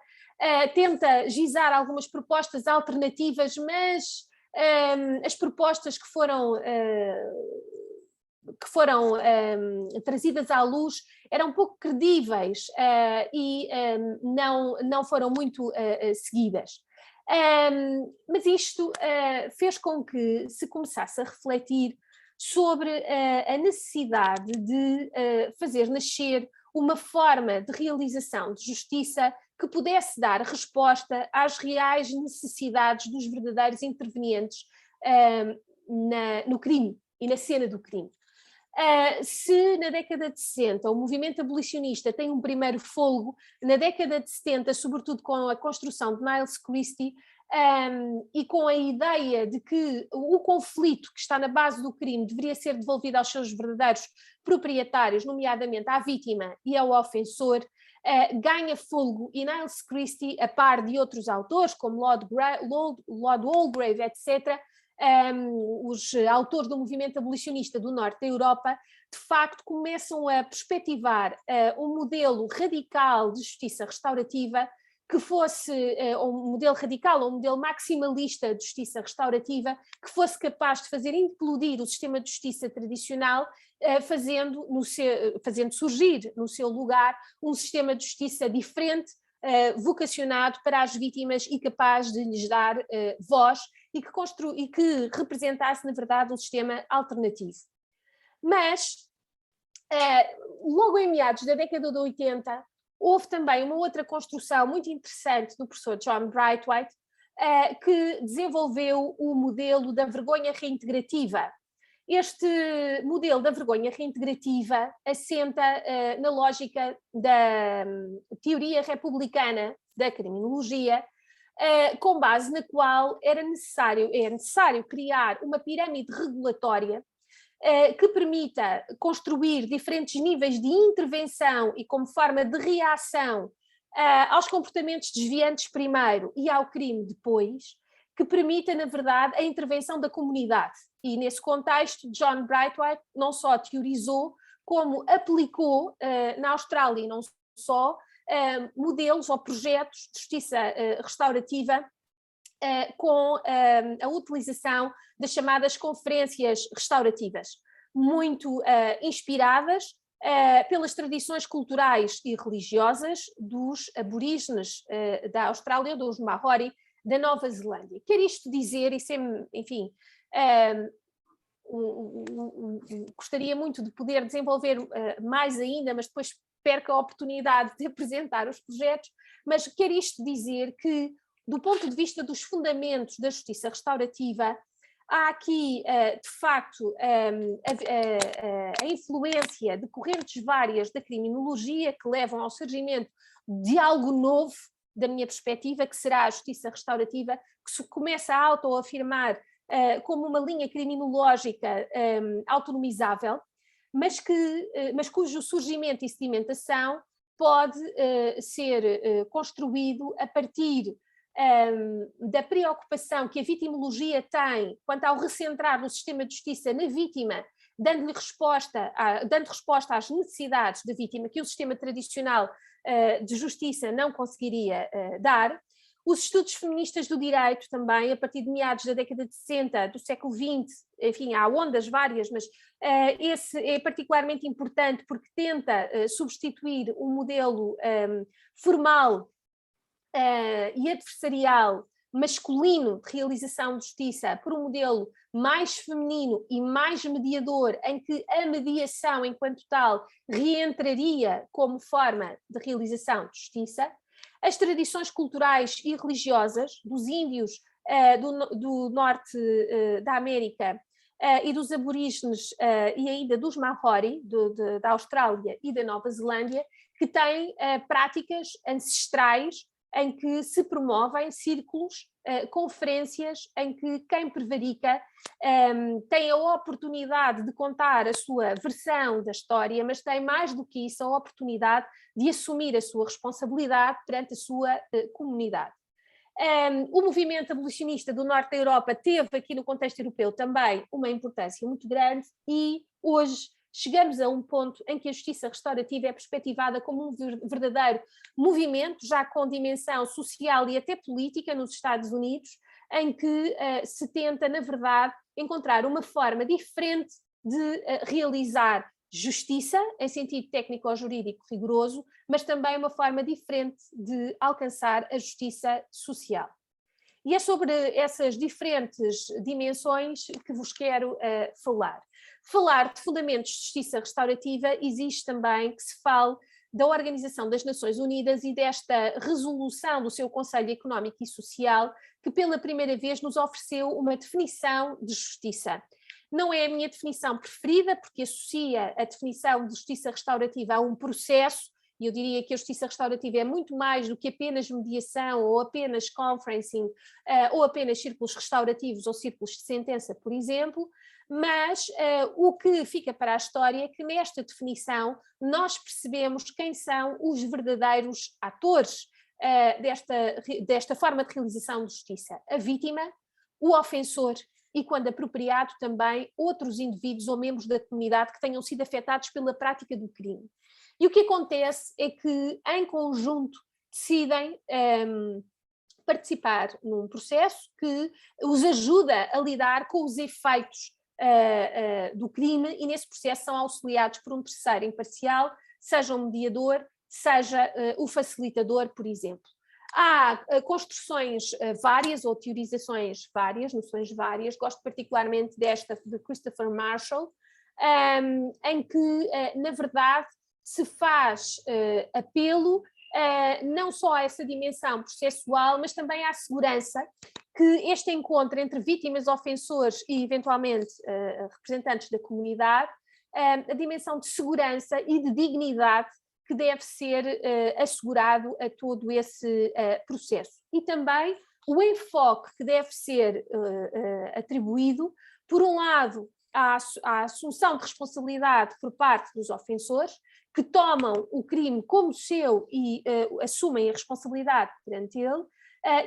tenta gizar algumas propostas alternativas, mas as propostas que foram trazidas à luz eram pouco credíveis e não foram muito seguidas. Mas isto fez com que se começasse a refletir sobre a necessidade de fazer nascer uma forma de realização de justiça que pudesse dar resposta às reais necessidades dos verdadeiros intervenientes no crime e na cena do crime. Se na década de 60 o movimento abolicionista tem um primeiro fôlego, na década de 70, sobretudo com a construção de Niles Christie, e com a ideia de que o conflito que está na base do crime deveria ser devolvido aos seus verdadeiros proprietários, nomeadamente à vítima e ao ofensor, ganha fôlego, e Niles Christie, a par de outros autores, como Lord Waldegrave, etc., os autores do movimento abolicionista do norte da Europa, de facto começam a perspectivar um modelo radical de justiça restaurativa que fosse um modelo radical ou um modelo maximalista de justiça restaurativa que fosse capaz de fazer implodir o sistema de justiça tradicional, fazendo surgir no seu lugar um sistema de justiça diferente, vocacionado para as vítimas e capaz de lhes dar voz e que representasse, na verdade, um sistema alternativo. Mas, logo em meados da década de 80, houve também uma outra construção muito interessante do professor John Brightwhite, que desenvolveu o modelo da vergonha reintegrativa. Este modelo da vergonha reintegrativa assenta na lógica da teoria republicana da criminologia, com base na qual é necessário criar uma pirâmide regulatória que permita construir diferentes níveis de intervenção e como forma de reação aos comportamentos desviantes primeiro e ao crime depois, que permita, na verdade, a intervenção da comunidade. E nesse contexto, John Brightwhite não só teorizou, como aplicou na Austrália e não só, modelos ou projetos de justiça restaurativa com a utilização das chamadas conferências restaurativas, muito inspiradas pelas tradições culturais e religiosas dos aborígenes da Austrália, dos Maori, da Nova Zelândia. Quer isto dizer, e sem, enfim, gostaria muito de poder desenvolver mais ainda, mas depois perco a oportunidade de apresentar os projetos, mas quer isto dizer que, do ponto de vista dos fundamentos da justiça restaurativa, há aqui, de facto, a influência de correntes várias da criminologia que levam ao surgimento de algo novo, da minha perspectiva, que será a justiça restaurativa, que se começa a autoafirmar como uma linha criminológica autonomizável, mas cujo surgimento e sedimentação pode ser construído a partir da preocupação que a vitimologia tem quanto ao recentrar o sistema de justiça na vítima, dando resposta às necessidades da vítima que o sistema tradicional de justiça não conseguiria dar. Os estudos feministas do direito também, a partir de meados da década de 60 do século XX, enfim, há ondas várias, mas esse é particularmente importante porque tenta substituir um modelo formal e adversarial masculino de realização de justiça por um modelo mais feminino e mais mediador, em que a mediação enquanto tal reentraria como forma de realização de justiça. As tradições culturais e religiosas dos índios do norte da América e dos aborígenes e ainda dos Maori, da Austrália e da Nova Zelândia, que têm práticas ancestrais em que se promovem círculos, conferências, em que quem prevarica tem a oportunidade de contar a sua versão da história, mas tem mais do que isso a oportunidade de assumir a sua responsabilidade perante a sua comunidade. O movimento abolicionista do norte da Europa teve aqui no contexto europeu também uma importância muito grande e hoje chegamos a um ponto em que a justiça restaurativa é perspectivada como um verdadeiro movimento, já com dimensão social e até política nos Estados Unidos, em que se tenta, na verdade, encontrar uma forma diferente de realizar justiça, em sentido técnico-jurídico rigoroso, mas também uma forma diferente de alcançar a justiça social. E é sobre essas diferentes dimensões que vos quero falar. Falar de fundamentos de justiça restaurativa exige também que se fale da Organização das Nações Unidas e desta resolução do seu Conselho Económico e Social, que pela primeira vez nos ofereceu uma definição de justiça. Não é a minha definição preferida, porque associa a definição de justiça restaurativa a um processo, e eu diria que a justiça restaurativa é muito mais do que apenas mediação, ou apenas conferencing, ou apenas círculos restaurativos ou círculos de sentença, por exemplo, mas o que fica para a história é que nesta definição nós percebemos quem são os verdadeiros atores desta forma de realização de justiça. A vítima, o ofensor e, quando apropriado, também outros indivíduos ou membros da comunidade que tenham sido afetados pela prática do crime. E o que acontece é que, em conjunto, decidem participar num processo que os ajuda a lidar com os efeitos do crime e, nesse processo, são auxiliados por um terceiro imparcial, seja um mediador, seja o facilitador, por exemplo. Há construções várias ou teorizações várias, noções várias, gosto particularmente desta de Christopher Marshall, em que, na verdade, se faz apelo não só a essa dimensão processual, mas também à segurança, que este encontro entre vítimas, ofensores e, eventualmente, representantes da comunidade, a dimensão de segurança e de dignidade que deve ser assegurado a todo esse processo. E também o enfoque que deve ser atribuído, por um lado, à assunção de responsabilidade por parte dos ofensores, que tomam o crime como seu e assumem a responsabilidade perante ele,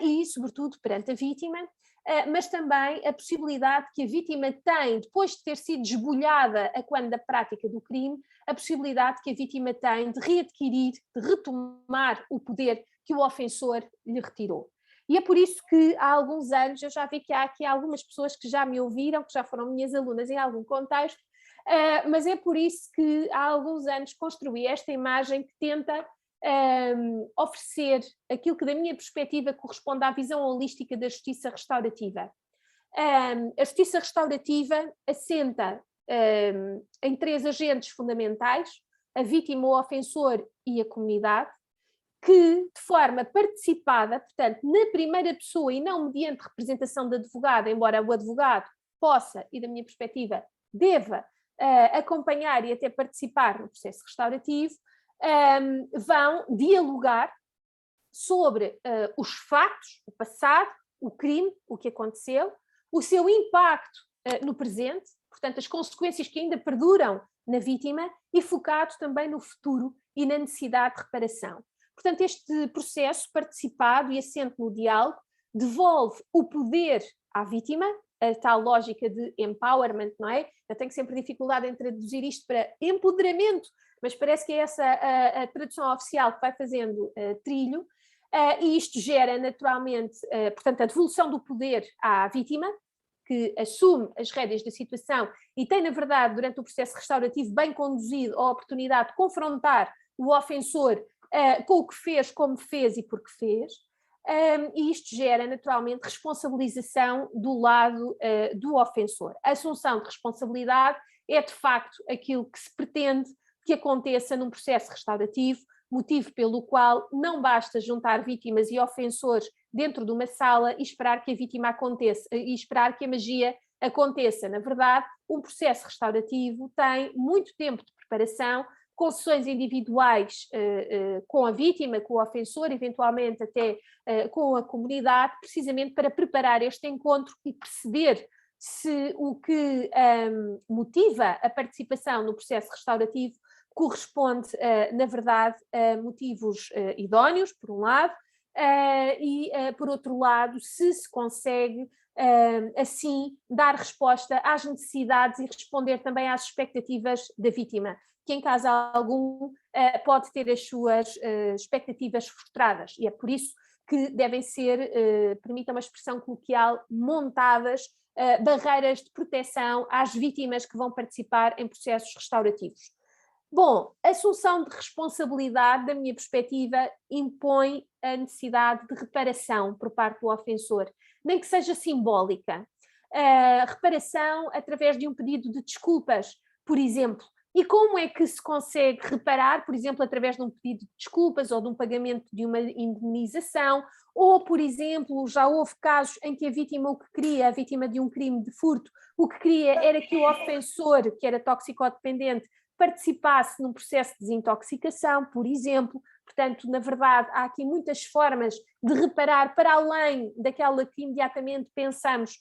e, sobretudo, perante a vítima, mas também a possibilidade que a vítima tem, depois de ter sido desbolhada a quando da prática do crime, a possibilidade que a vítima tem de readquirir, de retomar o poder que o ofensor lhe retirou. E é por isso que há alguns anos, eu já vi que há aqui algumas pessoas que já me ouviram, que já foram minhas alunas em algum contexto, mas é por isso que há alguns anos construí esta imagem que tenta oferecer aquilo que da minha perspectiva corresponde à visão holística da justiça restaurativa. A justiça restaurativa assenta em três agentes fundamentais: a vítima, o ofensor e a comunidade, que de forma participada, portanto na primeira pessoa e não mediante representação de advogado, embora o advogado possa, e da minha perspectiva deva, acompanhar e até participar no processo restaurativo, vão dialogar sobre os factos, o passado, o crime, o que aconteceu, o seu impacto no presente, portanto as consequências que ainda perduram na vítima e focado também no futuro e na necessidade de reparação. Portanto, este processo participado e assente no diálogo devolve o poder à vítima, a tal lógica de empowerment, não é? Eu tenho sempre dificuldade em traduzir isto para empoderamento, mas parece que é essa a tradução oficial que vai fazendo trilho, e isto gera naturalmente, portanto, a devolução do poder à vítima, que assume as rédeas da situação e tem, na verdade, durante o processo restaurativo bem conduzido a oportunidade de confrontar o ofensor com o que fez, como fez e por que fez. E isto gera naturalmente responsabilização do lado do ofensor. A assunção de responsabilidade é de facto aquilo que se pretende que aconteça num processo restaurativo, motivo pelo qual não basta juntar vítimas e ofensores dentro de uma sala e esperar que a vítima aconteça, e esperar que a magia aconteça. Na verdade, um processo restaurativo tem muito tempo de preparação, com sessões individuais com a vítima, com o ofensor, eventualmente até com a comunidade, precisamente para preparar este encontro e perceber se o que motiva a participação no processo restaurativo corresponde, na verdade, a motivos idóneos, por um lado, e, por outro lado, se consegue, assim, dar resposta às necessidades e responder também às expectativas da vítima, que em caso algum pode ter as suas expectativas frustradas, e é por isso que devem ser, permita uma expressão coloquial, montadas barreiras de proteção às vítimas que vão participar em processos restaurativos. Bom, a assunção de responsabilidade, da minha perspectiva, impõe a necessidade de reparação por parte do ofensor, nem que seja simbólica. Reparação através de um pedido de desculpas, por exemplo. E como é que se consegue reparar, por exemplo, através de um pedido de desculpas ou de um pagamento de uma indemnização, ou, por exemplo, já houve casos em que a vítima o que queria, a vítima de um crime de furto, o que queria era que o ofensor, que era toxicodependente, participasse num processo de desintoxicação, por exemplo. Portanto, na verdade, há aqui muitas formas de reparar para além daquela que imediatamente pensamos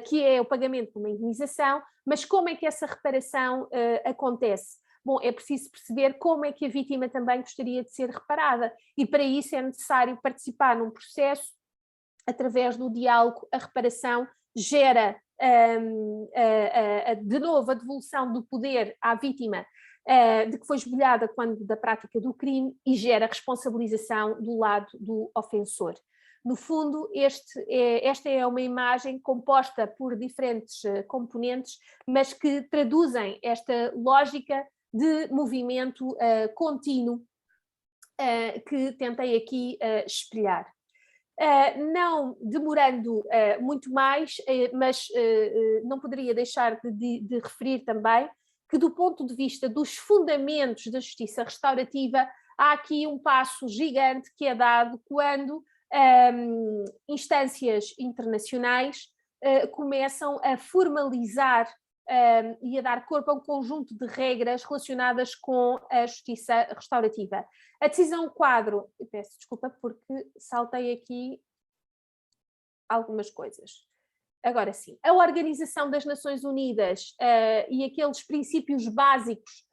que é o pagamento de uma indemnização, mas como é que essa reparação acontece? Bom, é preciso perceber como é que a vítima também gostaria de ser reparada, e para isso é necessário participar num processo, através do diálogo. A reparação gera de novo a devolução do poder à vítima de que foi esbulhada quando da prática do crime, e gera responsabilização do lado do ofensor. No fundo, esta é uma imagem composta por diferentes componentes, mas que traduzem esta lógica de movimento contínuo que tentei aqui espelhar. Não demorando muito mais, mas não poderia deixar de referir também que, do ponto de vista dos fundamentos da justiça restaurativa, há aqui um passo gigante que é dado quando instâncias internacionais começam a formalizar e a dar corpo a um conjunto de regras relacionadas com a justiça restaurativa. A decisão quadro, peço desculpa porque saltei aqui algumas coisas. Agora sim, a Organização das Nações Unidas e aqueles princípios básicos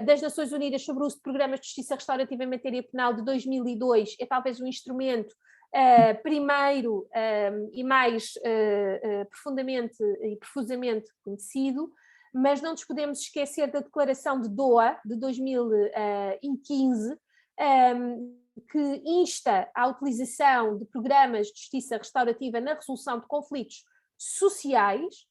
das Nações Unidas sobre o uso de programas de justiça restaurativa em matéria penal de 2002 é talvez um instrumento primeiro e mais profundamente e profusamente conhecido, mas não nos podemos esquecer da Declaração de Doha de 2015, que insta à utilização de programas de justiça restaurativa na resolução de conflitos sociais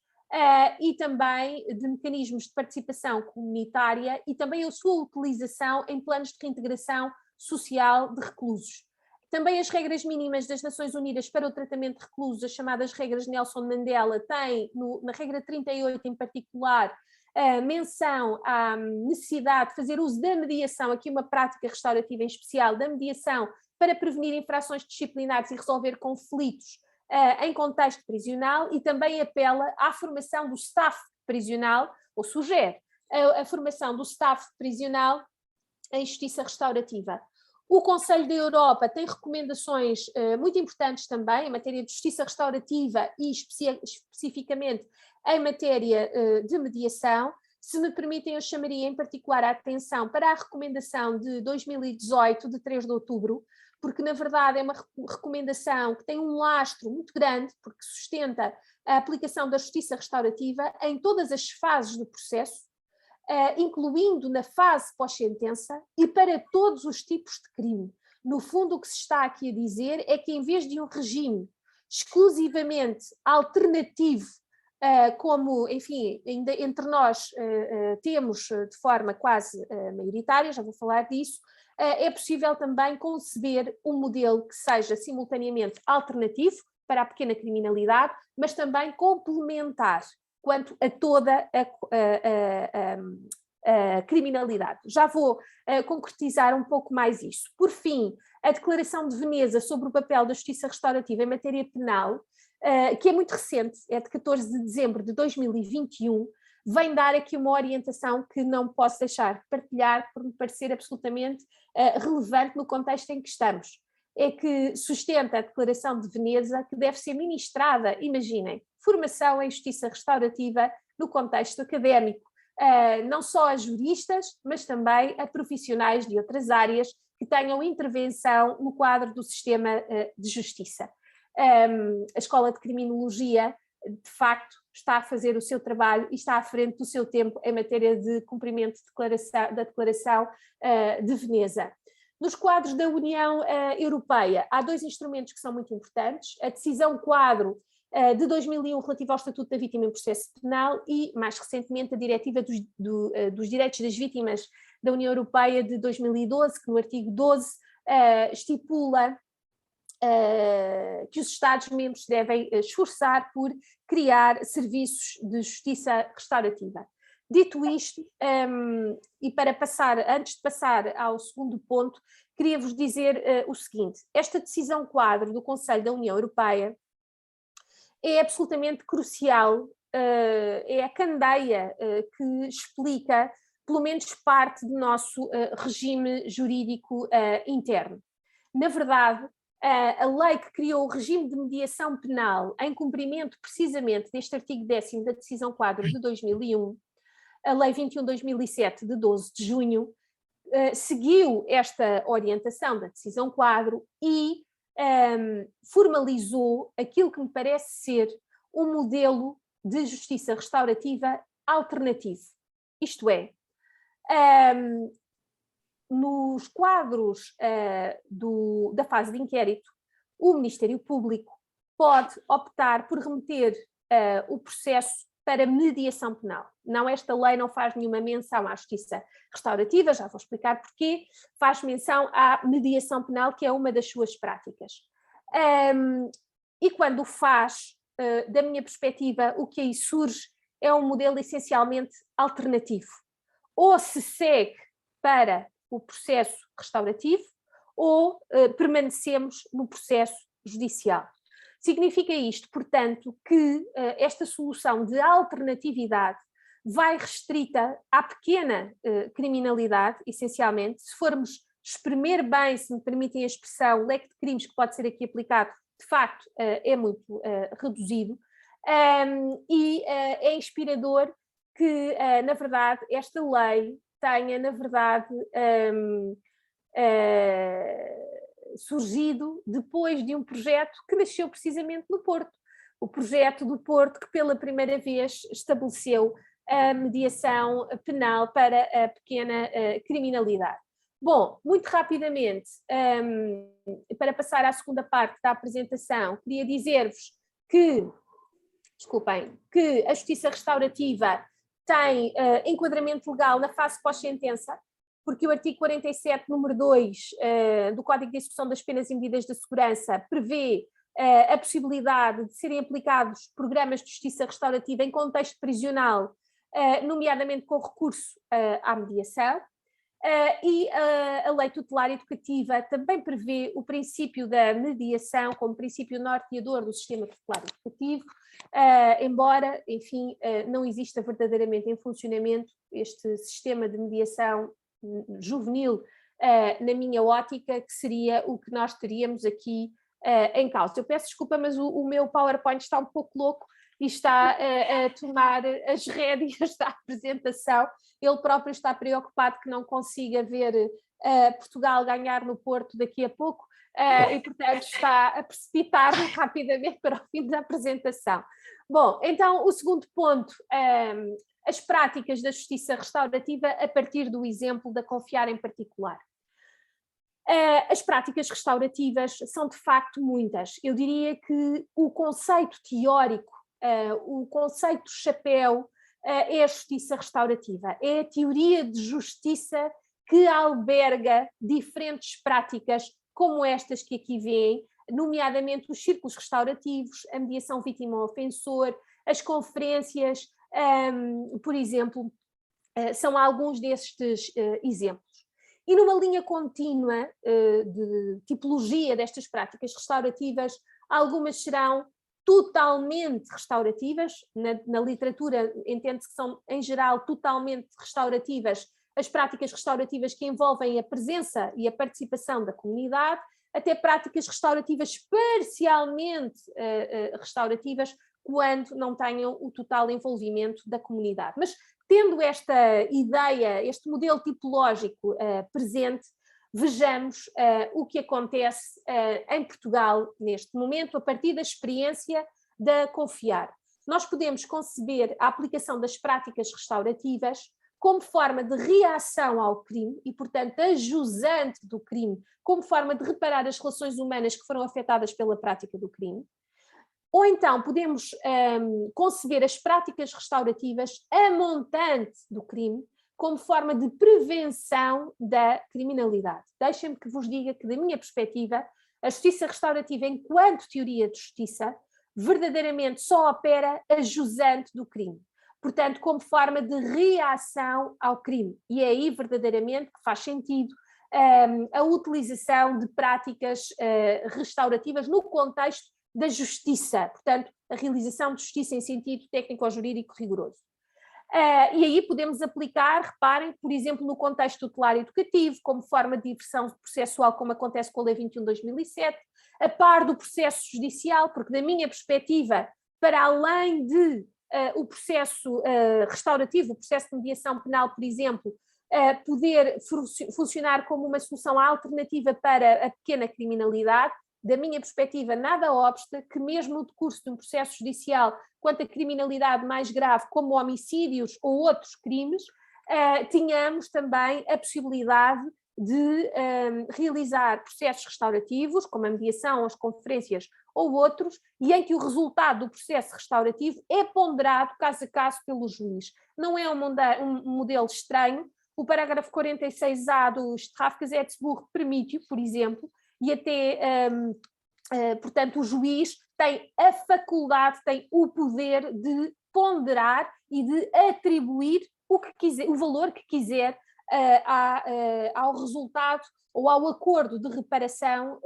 e também de mecanismos de participação comunitária, e também a sua utilização em planos de reintegração social de reclusos. Também as regras mínimas das Nações Unidas para o tratamento de reclusos, as chamadas regras Nelson Mandela, têm, na regra 38 em particular, menção à necessidade de fazer uso da mediação, aqui uma prática restaurativa em especial, da mediação para prevenir infrações disciplinares e resolver conflitos em contexto prisional, e também apela à formação do staff prisional, ou sugere a formação do staff prisional em justiça restaurativa. O Conselho da Europa tem recomendações muito importantes também em matéria de justiça restaurativa e especificamente em matéria de mediação, Se me permitem, eu chamaria em particular a atenção para a recomendação de 2018, de 3 de outubro, porque na verdade é uma recomendação que tem um lastro muito grande, porque sustenta a aplicação da justiça restaurativa em todas as fases do processo, incluindo na fase pós-sentença e para todos os tipos de crime. No fundo, o que se está aqui a dizer é que em vez de um regime exclusivamente alternativo, como, enfim, ainda entre nós temos de forma quase maioritária, já vou falar disso, é possível também conceber um modelo que seja simultaneamente alternativo para a pequena criminalidade, mas também complementar quanto a toda a criminalidade. Já vou concretizar um pouco mais isso. Por fim, a Declaração de Veneza sobre o papel da justiça restaurativa em matéria penal, que é muito recente, é de 14 de dezembro de 2021, vem dar aqui uma orientação que não posso deixar de partilhar, por me parecer absolutamente relevante no contexto em que estamos. É que sustenta a Declaração de Veneza que deve ser ministrada, imaginem, formação em justiça restaurativa no contexto académico, não só a juristas, mas também a profissionais de outras áreas que tenham intervenção no quadro do sistema de justiça. A Escola de Criminologia, de facto, está a fazer o seu trabalho e está à frente do seu tempo em matéria de cumprimento da Declaração de Veneza. Nos quadros da União Europeia, há 2 instrumentos que são muito importantes: a decisão quadro de 2001 relativa ao Estatuto da Vítima em Processo Penal e, mais recentemente, a Diretiva dos Direitos das Vítimas da União Europeia de 2012, que no artigo 12 estipula que os Estados-membros devem esforçar por criar serviços de justiça restaurativa. Dito isto, e para passar, antes de passar ao segundo ponto, queria-vos dizer o seguinte: esta decisão quadro do Conselho da União Europeia é absolutamente crucial, é a candeia que explica, pelo menos parte do nosso regime jurídico interno. Na verdade, a lei que criou o regime de mediação penal em cumprimento precisamente deste artigo 10º da decisão quadro de 2001, a Lei 21/2007 de 12 de junho, seguiu esta orientação da decisão quadro e formalizou aquilo que me parece ser um modelo de justiça restaurativa alternativo. Isto é, nos quadros da fase de inquérito, o Ministério Público pode optar por remeter o processo para mediação penal. Não, esta lei não faz nenhuma menção à justiça restaurativa, já vou explicar porquê, faz menção à mediação penal, que é uma das suas práticas. E quando o faz, da minha perspectiva, o que aí surge é um modelo essencialmente alternativo. Ou se segue para o processo restaurativo, ou permanecemos no processo judicial. Significa isto, portanto, que esta solução de alternatividade vai restrita à pequena criminalidade, essencialmente. Se formos espremer bem, se me permitem a expressão, o leque de crimes que pode ser aqui aplicado, de facto, é muito reduzido, e é inspirador que, na verdade, esta lei tenha, na verdade, surgido depois de um projeto que nasceu precisamente no Porto. O projeto do Porto que pela primeira vez estabeleceu a mediação penal para a pequena criminalidade. Bom, muito rapidamente, para passar à segunda parte da apresentação, queria dizer-vos que, desculpem, que a justiça restaurativa tem enquadramento legal na fase pós-sentença, porque o artigo 47, número 2 do Código de Execução das Penas e Medidas de Segurança prevê a possibilidade de serem aplicados programas de justiça restaurativa em contexto prisional, nomeadamente com recurso à mediação, e a Lei Tutelar Educativa também prevê o princípio da mediação como princípio norteador do sistema tutelar educativo, embora, enfim, não exista verdadeiramente em funcionamento este sistema de mediação juvenil, na minha ótica, que seria o que nós teríamos aqui em causa. Eu peço desculpa, mas o meu PowerPoint está um pouco louco e está a tomar as rédeas da apresentação. Ele próprio está preocupado que não consiga ver Portugal ganhar no Porto daqui a pouco, e portanto está a precipitar-me rapidamente para o fim da apresentação. Bom, então o segundo ponto, as práticas da justiça restaurativa a partir do exemplo da Confiar em particular. As práticas restaurativas são de facto muitas. Eu diria que o conceito teórico, o conceito chapéu, é a justiça restaurativa, é a teoria de justiça que alberga diferentes práticas como estas que aqui vêem, nomeadamente os círculos restaurativos, a mediação vítima-ofensor, as conferências, por exemplo, são alguns destes exemplos. E numa linha contínua de tipologia destas práticas restaurativas, algumas serão totalmente restaurativas, na literatura entende-se que são, em geral, totalmente restaurativas as práticas restaurativas que envolvem a presença e a participação da comunidade, até práticas restaurativas parcialmente restaurativas, quando não tenham o total envolvimento da comunidade. Mas tendo esta ideia, este modelo tipológico presente, vejamos o que acontece em Portugal neste momento, a partir da experiência da Confiar. Nós podemos conceber a aplicação das práticas restaurativas como forma de reação ao crime e, portanto, ajusante do crime, como forma de reparar as relações humanas que foram afetadas pela prática do crime. Ou então podemos conceber as práticas restaurativas a montante do crime como forma de prevenção da criminalidade. Deixem-me que vos diga que, da minha perspectiva, a justiça restaurativa, enquanto teoria de justiça, verdadeiramente só opera a jusante do crime. Portanto, como forma de reação ao crime. E é aí, verdadeiramente, que faz sentido a utilização de práticas restaurativas no contexto da justiça, portanto, a realização de justiça em sentido técnico-jurídico rigoroso. E aí podemos aplicar, reparem, por exemplo, no contexto tutelar educativo, como forma de diversão processual, como acontece com a Lei 21 de 2007, a par do processo judicial, porque, da minha perspectiva, para além de o processo restaurativo, o processo de mediação penal, por exemplo, poder funcionar como uma solução alternativa para a pequena criminalidade, da minha perspectiva, nada obsta que mesmo no decurso de um processo judicial, quanto a criminalidade mais grave, como homicídios ou outros crimes, tenhamos também a possibilidade de realizar processos restaurativos, como a mediação, as conferências ou outros, e em que o resultado do processo restaurativo é ponderado caso a caso pelo juiz. Não é um modelo estranho. O parágrafo 46A do Strafgesetzbuch permite-o, por exemplo, e até, portanto, o juiz tem a faculdade, tem o poder de ponderar e de atribuir o que quiser, o valor que quiser ao resultado ou ao acordo de reparação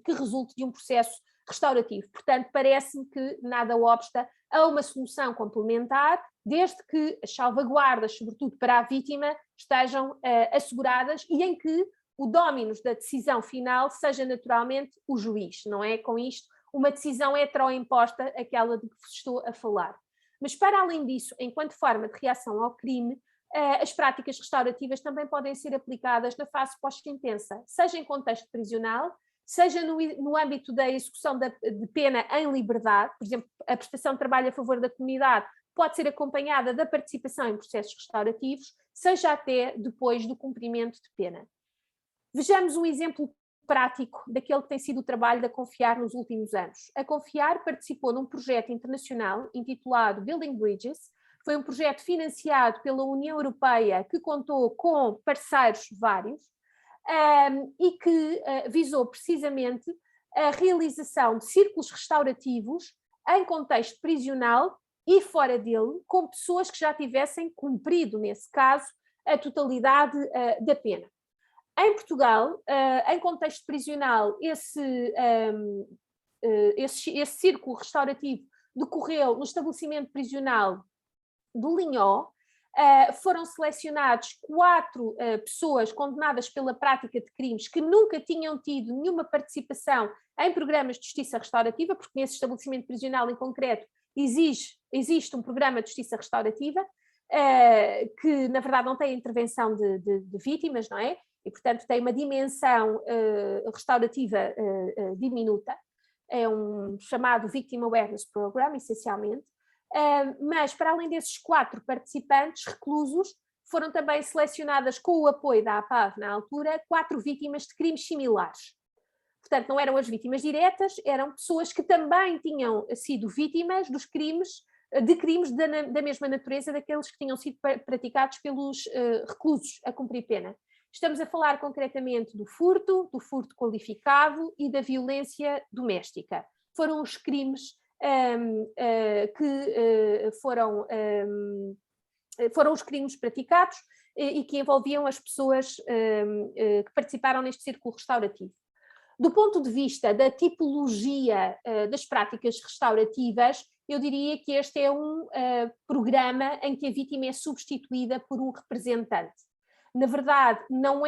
que resulte de um processo restaurativo. Portanto, parece-me que nada obsta a uma solução complementar, desde que as salvaguardas, sobretudo para a vítima, estejam asseguradas e em que o dominus da decisão final seja naturalmente o juiz, não é com isto uma decisão heteroimposta, aquela de que vos estou a falar. Mas para além disso, enquanto forma de reação ao crime, as práticas restaurativas também podem ser aplicadas na fase pós-sentença, seja em contexto prisional, seja no âmbito da execução de pena em liberdade, por exemplo, a prestação de trabalho a favor da comunidade pode ser acompanhada da participação em processos restaurativos, seja até depois do cumprimento de pena. Vejamos um exemplo prático daquele que tem sido o trabalho da Confiar nos últimos anos. A Confiar participou num projeto internacional intitulado Building Bridges. Foi um projeto financiado pela União Europeia que contou com parceiros vários e que visou precisamente a realização de círculos restaurativos em contexto prisional e fora dele, com pessoas que já tivessem cumprido, nesse caso, a totalidade da pena. Em Portugal, em contexto prisional, esse círculo restaurativo decorreu no estabelecimento prisional do Linhó. Foram selecionados 4 pessoas condenadas pela prática de crimes que nunca tinham tido nenhuma participação em programas de justiça restaurativa, porque nesse estabelecimento prisional em concreto existe um programa de justiça restaurativa que, na verdade, não tem intervenção de vítimas, não é? E, portanto, tem uma dimensão restaurativa diminuta. É um chamado Victim Awareness Program, essencialmente. Mas, para além desses 4 participantes reclusos, foram também selecionadas, com o apoio da APAV na altura, 4 vítimas de crimes similares. Portanto, não eram as vítimas diretas, eram pessoas que também tinham sido vítimas de crimes da mesma natureza daqueles que tinham sido praticados pelos reclusos a cumprir pena. Estamos a falar concretamente do furto qualificado e da violência doméstica. Foram os crimes foram os crimes praticados e que envolviam as pessoas que participaram neste círculo restaurativo. Do ponto de vista da tipologia das práticas restaurativas, eu diria que este é um programa em que a vítima é substituída por um representante. Na verdade, não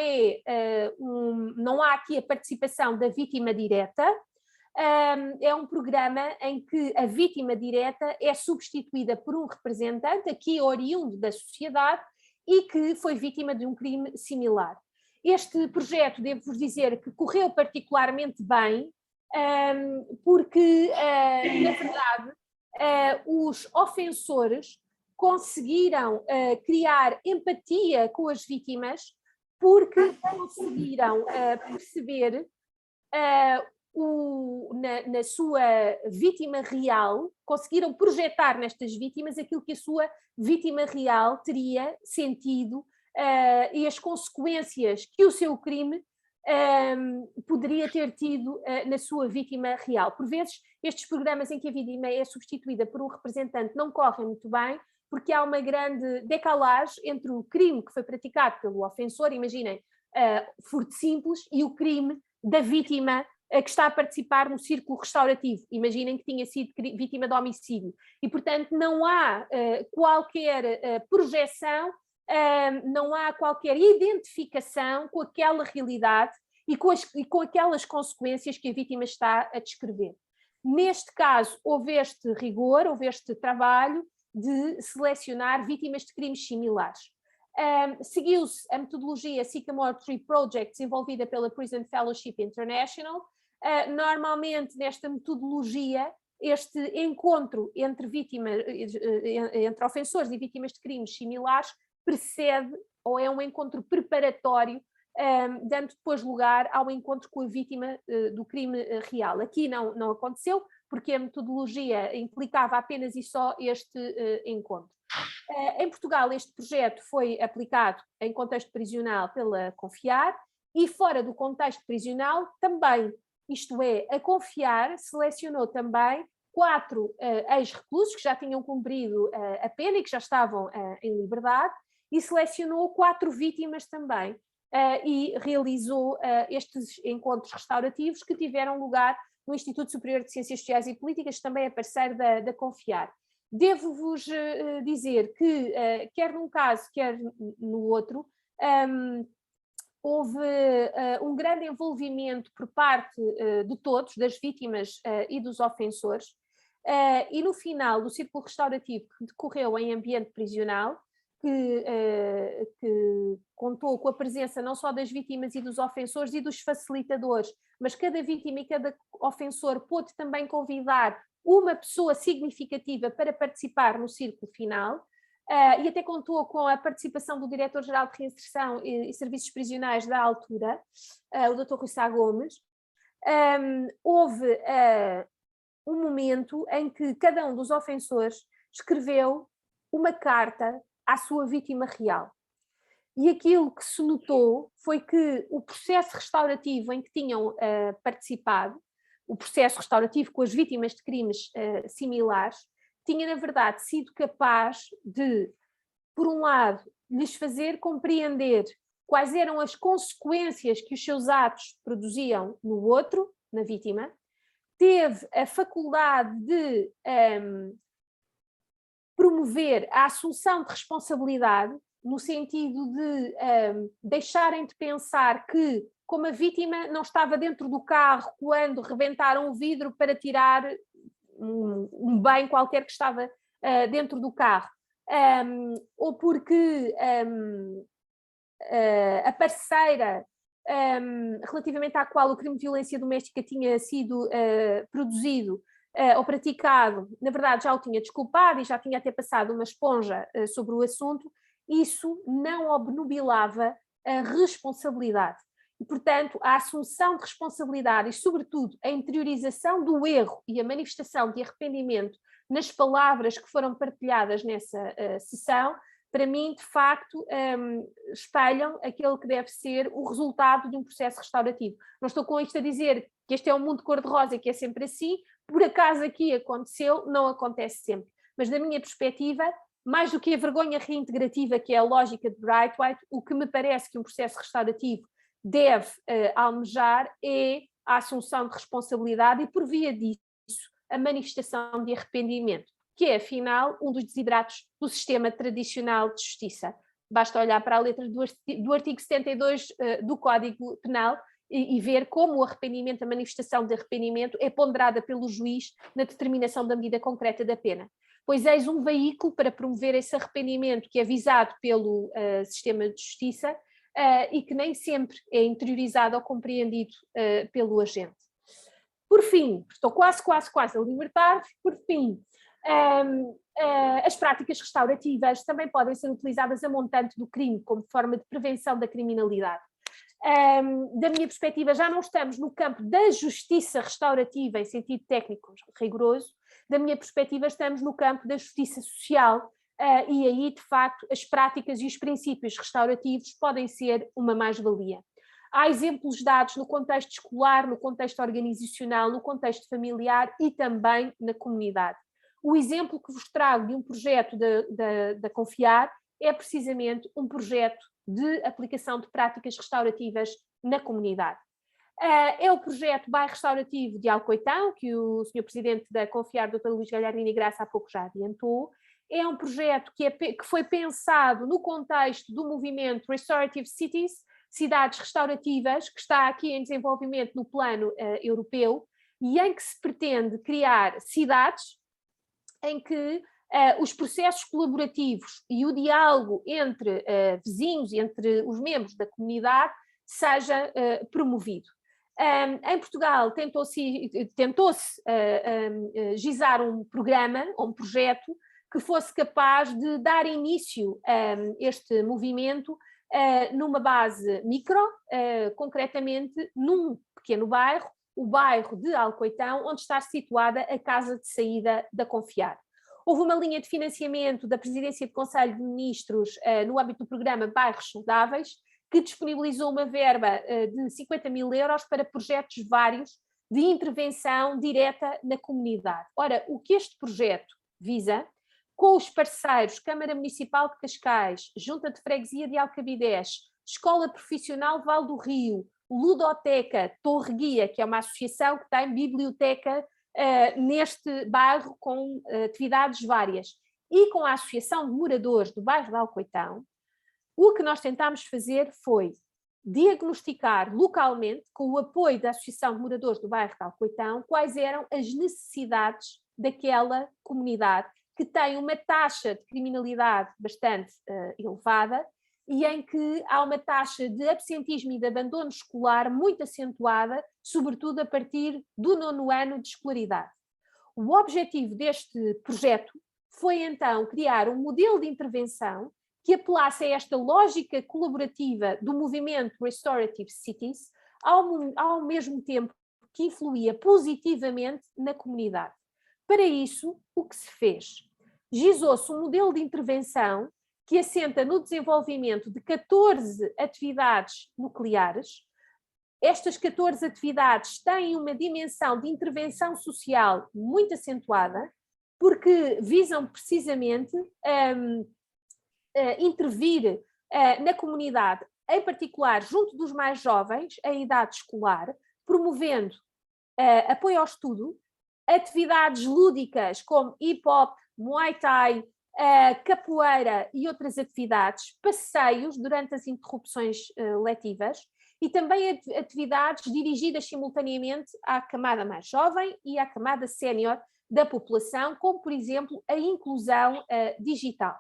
há aqui a participação da vítima direta, é um programa em que a vítima direta é substituída por um representante, aqui oriundo da sociedade, e que foi vítima de um crime similar. Este projeto, devo-vos dizer, que correu particularmente bem, porque, na verdade, os ofensores conseguiram criar empatia com as vítimas, porque conseguiram perceber na sua vítima real, conseguiram projetar nestas vítimas aquilo que a sua vítima real teria sentido e as consequências que o seu crime poderia ter tido na sua vítima real. Por vezes, estes programas em que a vítima é substituída por um representante não correm muito bem, porque há uma grande decalagem entre o crime que foi praticado pelo ofensor, imaginem, furto simples, e o crime da vítima que está a participar no círculo restaurativo. Imaginem que tinha sido vítima de homicídio. E, portanto, não há qualquer projeção, não há qualquer identificação com aquela realidade e com aquelas consequências que a vítima está a descrever. Neste caso, houve este rigor, houve este trabalho de selecionar vítimas de crimes similares. Seguiu-se a metodologia Sycamore Tree Project, desenvolvida pela Prison Fellowship International. Normalmente, nesta metodologia, este encontro entre ofensores e vítimas de crimes similares precede ou é um encontro preparatório, dando depois lugar ao encontro com a vítima do crime real. Aqui não aconteceu, porque a metodologia implicava apenas e só este encontro. Em Portugal, este projeto foi aplicado em contexto prisional pela Confiar e fora do contexto prisional também. Isto é, a Confiar selecionou também 4 ex-reclusos que já tinham cumprido a pena e que já estavam em liberdade, e selecionou 4 vítimas também e realizou estes encontros restaurativos que tiveram lugar no Instituto Superior de Ciências Sociais e Políticas, que também é parceiro da Confiar. Devo-vos dizer que, quer num caso, quer no outro, houve um grande envolvimento por parte de todos, das vítimas e dos ofensores, e no final do círculo restaurativo que decorreu em ambiente prisional, que contou com a presença não só das vítimas e dos ofensores e dos facilitadores, mas cada vítima e cada ofensor pôde também convidar uma pessoa significativa para participar no círculo final, e até contou com a participação do Diretor-Geral de Reinserção e Serviços Prisionais da altura, o Dr. Rui Sá Gomes. Houve um momento em que cada um dos ofensores escreveu uma carta à sua vítima real. E aquilo que se notou foi que o processo restaurativo em que tinham participado, o processo restaurativo com as vítimas de crimes similares, tinha, na verdade, sido capaz de, por um lado, lhes fazer compreender quais eram as consequências que os seus atos produziam no outro, na vítima, teve a faculdade de promover a assunção de responsabilidade, no sentido de deixarem de pensar que, como a vítima não estava dentro do carro quando rebentaram o vidro para tirar um bem qualquer que estava dentro do carro, ou porque a parceira relativamente à qual o crime de violência doméstica tinha sido produzido ou praticado, na verdade já o tinha desculpado e já tinha até passado uma esponja sobre o assunto, isso não obnubilava a responsabilidade. E, portanto, a assunção de responsabilidade e, sobretudo, a interiorização do erro e a manifestação de arrependimento nas palavras que foram partilhadas nessa sessão, para mim, de facto, espelham aquele que deve ser o resultado de um processo restaurativo. Não estou com isto a dizer que este é um mundo cor-de-rosa e que é sempre assim, por acaso aqui aconteceu, não acontece sempre. Mas, da minha perspectiva, mais do que a vergonha reintegrativa, que é a lógica de Braithwaite, o que me parece que um processo restaurativo deve almejar é a assunção de responsabilidade e, por via disso, a manifestação de arrependimento, que é, afinal, um dos desideratos do sistema tradicional de justiça. Basta olhar para a letra do artigo 72 do Código Penal e ver como o arrependimento, a manifestação de arrependimento é ponderada pelo juiz na determinação da medida concreta da pena. Pois eis um veículo para promover esse arrependimento que é visado pelo sistema de justiça e que nem sempre é interiorizado ou compreendido pelo agente. Por fim, estou quase a libertar-vos, por fim, as práticas restaurativas também podem ser utilizadas a montante do crime como forma de prevenção da criminalidade. Da minha perspectiva, já não estamos no campo da justiça restaurativa em sentido técnico rigoroso, da minha perspectiva estamos no campo da justiça social e aí, de facto, as práticas e os princípios restaurativos podem ser uma mais-valia. Há exemplos dados no contexto escolar, no contexto organizacional, no contexto familiar e também na comunidade. O exemplo que vos trago de um projeto da Confiar é precisamente um projeto de aplicação de práticas restaurativas na comunidade. É o projeto Bairro Restaurativo de Alcoitão, que o Sr. Presidente da Confiar, Dr. Luís Galhardini Graça, há pouco já adiantou. É um projeto que foi pensado no contexto do movimento Restorative Cities, cidades restaurativas, que está aqui em desenvolvimento no plano europeu, e em que se pretende criar cidades em que os processos colaborativos e o diálogo entre vizinhos e entre os membros da comunidade seja promovido. Em Portugal tentou-se gizar um programa, ou um projeto, que fosse capaz de dar início a este movimento numa base micro, concretamente num pequeno bairro, o bairro de Alcoitão, onde está situada a casa de saída da Confiar. Houve uma linha de financiamento da Presidência do Conselho de Ministros no âmbito do programa Bairros Saudáveis, que disponibilizou uma verba de 50 mil euros para projetos vários de intervenção direta na comunidade. Ora, o que este projeto visa, com os parceiros Câmara Municipal de Cascais, Junta de Freguesia de Alcabidez, Escola Profissional Val do Rio, Ludoteca Torre Guia, que é uma associação que tem biblioteca neste bairro com atividades várias, e com a Associação de Moradores do bairro de Alcoitão, o que nós tentámos fazer foi diagnosticar localmente, com o apoio da Associação de Moradores do bairro de Alcoitão, quais eram as necessidades daquela comunidade, que tem uma taxa de criminalidade bastante elevada e em que há uma taxa de absentismo e de abandono escolar muito acentuada, sobretudo a partir do 9º ano de escolaridade. O objetivo deste projeto foi então criar um modelo de intervenção que apelasse a esta lógica colaborativa do movimento Restorative Cities, ao mesmo tempo que influía positivamente na comunidade. Para isso, o que se fez? Gizou-se um modelo de intervenção que assenta no desenvolvimento de 14 atividades nucleares. Estas 14 atividades têm uma dimensão de intervenção social muito acentuada, porque visam precisamente intervir na comunidade, em particular junto dos mais jovens, em idade escolar, promovendo apoio ao estudo, atividades lúdicas como hip-hop, muay thai, capoeira e outras atividades, passeios durante as interrupções letivas e também atividades dirigidas simultaneamente à camada mais jovem e à camada sénior da população, como, por exemplo, a inclusão digital.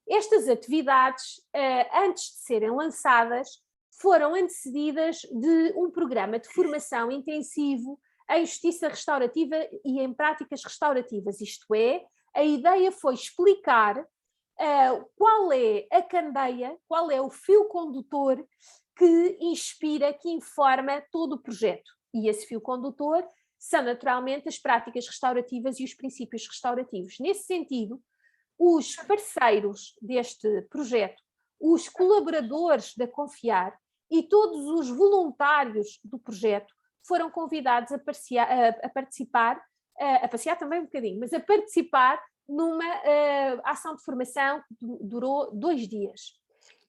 Estas atividades, antes de serem lançadas, foram antecedidas de um programa de formação intensivo em justiça restaurativa e em práticas restaurativas, isto é, a ideia foi explicar qual é a candeia, qual é o fio condutor que inspira, que informa todo o projeto. E esse fio condutor são naturalmente as práticas restaurativas e os princípios restaurativos. Nesse sentido, os parceiros deste projeto, os colaboradores da Confiar e todos os voluntários do projeto foram convidados a participar, a passear também um bocadinho, mas a participar numa ação de formação que durou 2 dias.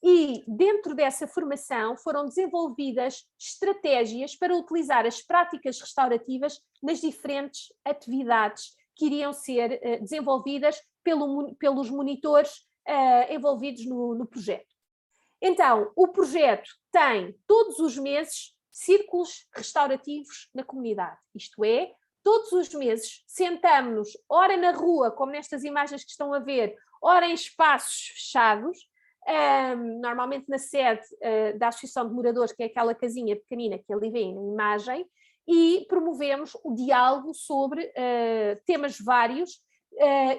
E dentro dessa formação foram desenvolvidas estratégias para utilizar as práticas restaurativas nas diferentes atividades que iriam ser desenvolvidas pelos monitores envolvidos no projeto. Então, o projeto tem todos os meses círculos restaurativos na comunidade, isto é, todos os meses sentamos-nos, ora na rua, como nestas imagens que estão a ver, ora em espaços fechados, normalmente na sede da Associação de Moradores, que é aquela casinha pequenina que ali vem na imagem, e promovemos o diálogo sobre temas vários,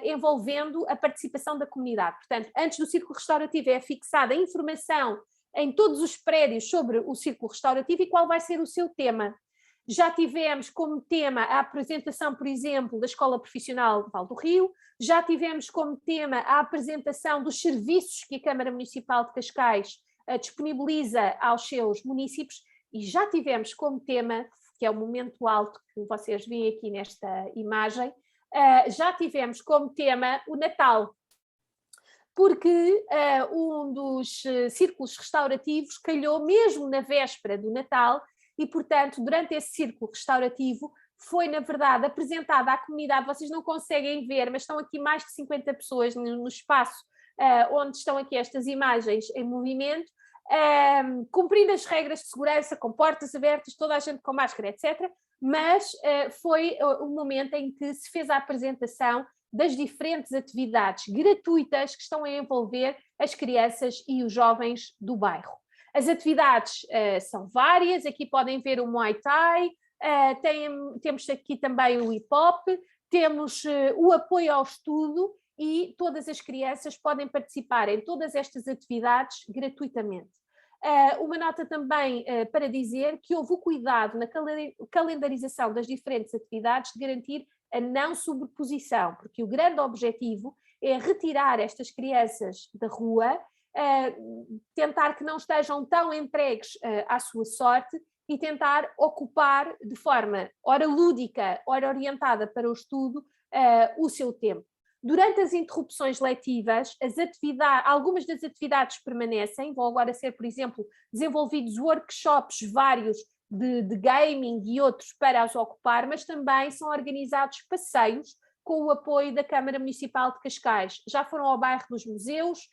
envolvendo a participação da comunidade. Portanto, antes do círculo restaurativo é fixada a informação em todos os prédios sobre o círculo restaurativo e qual vai ser o seu tema. Já tivemos como tema a apresentação, por exemplo, da Escola Profissional de Val do Rio, já tivemos como tema a apresentação dos serviços que a Câmara Municipal de Cascais disponibiliza aos seus munícipes e já tivemos como tema, que é o momento alto que vocês veem aqui nesta imagem, já tivemos como tema o Natal, porque um dos círculos restaurativos calhou mesmo na véspera do Natal e, portanto, durante esse círculo restaurativo foi, na verdade, apresentada à comunidade. Vocês não conseguem ver, mas estão aqui mais de 50 pessoas no espaço onde estão aqui estas imagens em movimento, cumprindo as regras de segurança, com portas abertas, toda a gente com máscara, etc., mas foi o momento em que se fez a apresentação das diferentes atividades gratuitas que estão a envolver as crianças e os jovens do bairro. As atividades são várias, aqui podem ver o Muay Thai, temos aqui também o Hip Hop, temos o apoio ao estudo e todas as crianças podem participar em todas estas atividades gratuitamente. Uma nota também para dizer que houve o cuidado na calendarização das diferentes atividades de garantir a não sobreposição, porque o grande objetivo é retirar estas crianças da rua, tentar que não estejam tão entregues à sua sorte e tentar ocupar de forma ora lúdica, ora orientada para o estudo, o seu tempo. Durante as interrupções letivas, algumas das atividades permanecem, vão agora ser, por exemplo, desenvolvidos workshops vários de gaming e outros para os ocupar, mas também são organizados passeios com o apoio da Câmara Municipal de Cascais. Já foram ao bairro dos Museus,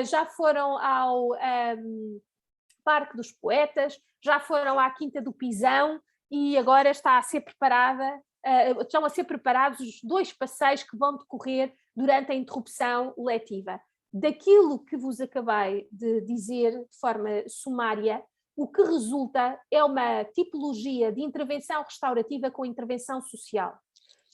já foram ao Parque dos Poetas, já foram à Quinta do Pisão e agora estão a ser preparados os 2 passeios que vão decorrer durante a interrupção letiva. Daquilo que vos acabei de dizer de forma sumária, o que resulta é uma tipologia de intervenção restaurativa com intervenção social.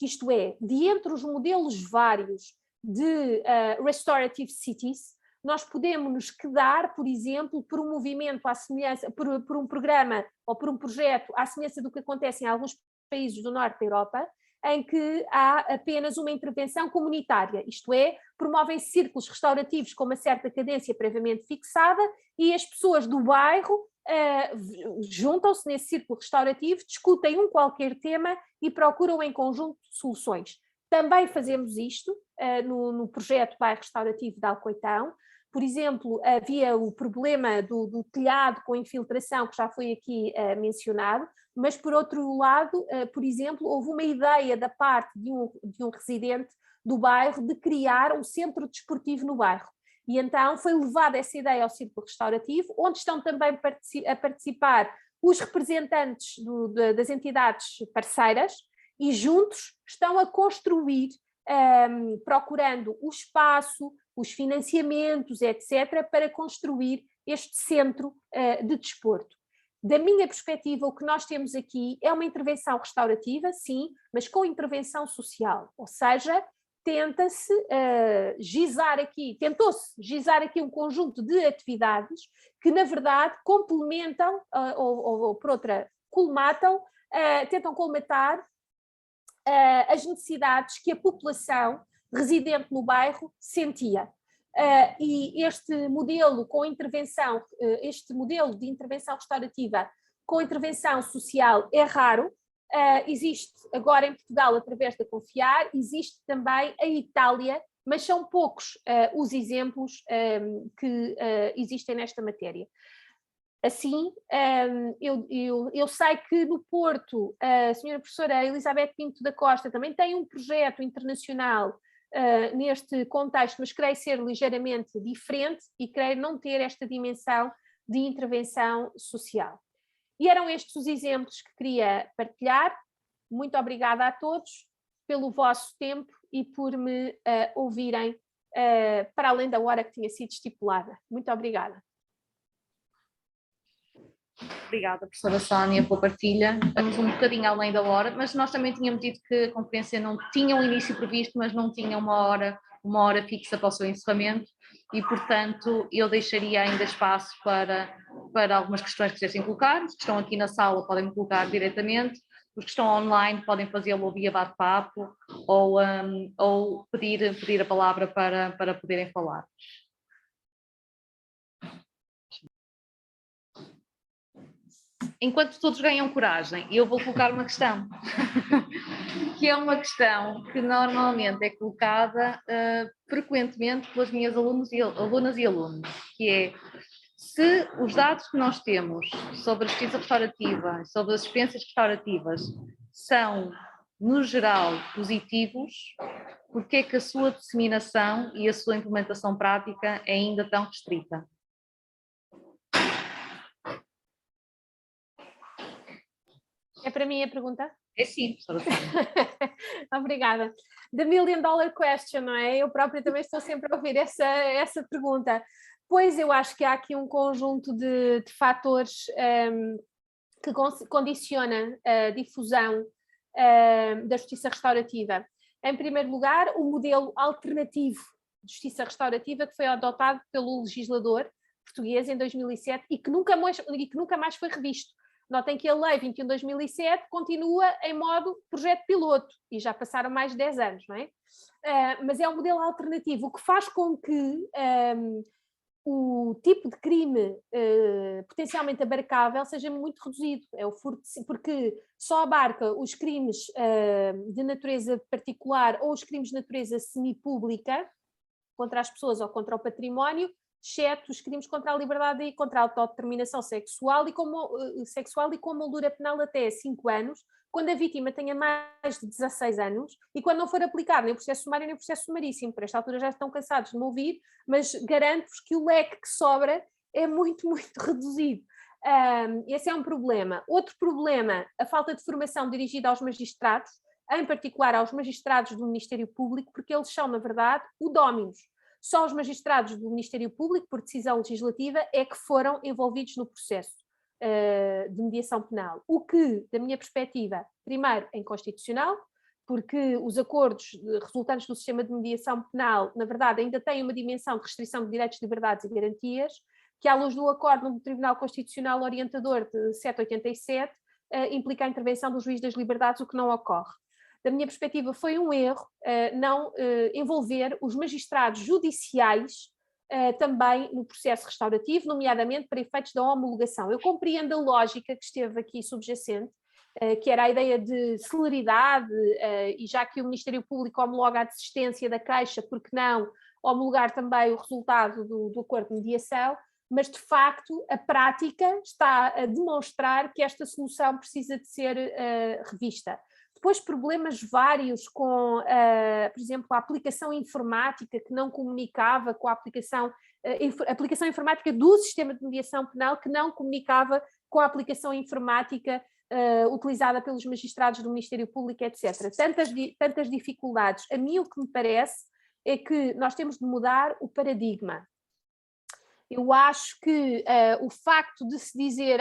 Isto é, de entre os modelos vários de Restorative Cities, nós podemos nos quedar, por exemplo, por um movimento à semelhança, por um programa ou por um projeto à semelhança do que acontece em alguns países do norte da Europa, em que há apenas uma intervenção comunitária, isto é, promovem-se círculos restaurativos com uma certa cadência previamente fixada e as pessoas do bairro juntam-se nesse círculo restaurativo, discutem um qualquer tema e procuram em conjunto soluções. Também fazemos isto no projeto Bairro Restaurativo de Alcoitão. Por exemplo, havia o problema do telhado com infiltração, que já foi aqui mencionado, mas por outro lado, por exemplo, houve uma ideia da parte de um residente do bairro de criar um centro desportivo no bairro. E então foi levada essa ideia ao círculo restaurativo, onde estão também a participar os representantes das entidades parceiras e juntos estão a construir, procurando o espaço, os financiamentos, etc., para construir este centro de desporto. Da minha perspectiva, o que nós temos aqui é uma intervenção restaurativa, sim, mas com intervenção social, ou seja, tentou-se gizar aqui um conjunto de atividades que, na verdade, complementam, ou por outra, tentam colmatar as necessidades que a população residente no bairro sentia. E este modelo de intervenção restaurativa com intervenção social é raro. Existe agora em Portugal através da Confiar, existe também a Itália, mas são poucos os exemplos que existem nesta matéria. Assim, eu sei que no Porto a senhora professora Elizabeth Pinto da Costa também tem um projeto internacional neste contexto, mas creio ser ligeiramente diferente e creio não ter esta dimensão de intervenção social. E eram estes os exemplos que queria partilhar. Muito obrigada a todos pelo vosso tempo e por me ouvirem para além da hora que tinha sido estipulada. Muito obrigada. Obrigada, professora Sónia, pela partilha. Estamos um bocadinho além da hora, mas nós também tínhamos dito que a conferência não tinha um início previsto, mas não tinha uma hora fixa para o seu encerramento e, portanto, eu deixaria ainda espaço para algumas questões que quisessem colocar. Os que estão aqui na sala podem me colocar diretamente, os que estão online podem fazê-lo via bate-papo ou pedir a palavra para poderem falar. Enquanto todos ganham coragem, eu vou colocar uma questão, que é uma questão que normalmente é colocada frequentemente pelas minhas alunas e alunos, que é: se os dados que nós temos sobre a justiça restaurativa, sobre as experiências restaurativas, são, no geral, positivos, por que é que a sua disseminação e a sua implementação prática é ainda tão restrita? É para mim a pergunta? É sim, professora Sónia. Obrigada. The million dollar question, não é? Eu própria também estou sempre a ouvir essa pergunta. Pois eu acho que há aqui um conjunto de fatores que condiciona a difusão da justiça restaurativa. Em primeiro lugar, o modelo alternativo de justiça restaurativa que foi adotado pelo legislador português em 2007 e que nunca mais foi revisto. Notem que a Lei 21/2007 continua em modo projeto piloto e já passaram mais de 10 anos, não é? Mas é um modelo alternativo, o que faz com que o tipo de crime potencialmente abarcável seja muito reduzido. É o furto, porque só abarca os crimes de natureza particular ou os crimes de natureza semipública contra as pessoas ou contra o património, exceto os crimes contra a liberdade e contra a autodeterminação sexual e com moldura penal até 5 anos, quando a vítima tenha mais de 16 anos e quando não for aplicado nem o processo sumário nem o processo sumaríssimo. Por esta altura já estão cansados de me ouvir, mas garanto-vos que o leque que sobra é muito, muito reduzido. Esse é um problema. Outro problema, a falta de formação dirigida aos magistrados, em particular aos magistrados do Ministério Público, porque eles são, na verdade, o dominus. Só os magistrados do Ministério Público, por decisão legislativa, é que foram envolvidos no processo de mediação penal. O que, da minha perspectiva, primeiro, é inconstitucional, porque os acordos resultantes do sistema de mediação penal, na verdade, ainda têm uma dimensão de restrição de direitos, liberdades e garantias, que, à luz do acordo do Tribunal Constitucional Orientador de 787, implica a intervenção do juiz das liberdades, o que não ocorre. Da minha perspectiva, foi um erro não envolver os magistrados judiciais também no processo restaurativo, nomeadamente para efeitos da homologação. Eu compreendo a lógica que esteve aqui subjacente, que era a ideia de celeridade, e já que o Ministério Público homologa a desistência da queixa, por que não homologar também o resultado do acordo de mediação, mas de facto a prática está a demonstrar que esta solução precisa de ser revista. Depois problemas vários com, por exemplo, a aplicação informática que não comunicava com a aplicação informática do sistema de mediação penal que não comunicava com a aplicação informática utilizada pelos magistrados do Ministério Público, etc. Tantas dificuldades. A mim o que me parece é que nós temos de mudar o paradigma. Eu acho que o facto de se dizer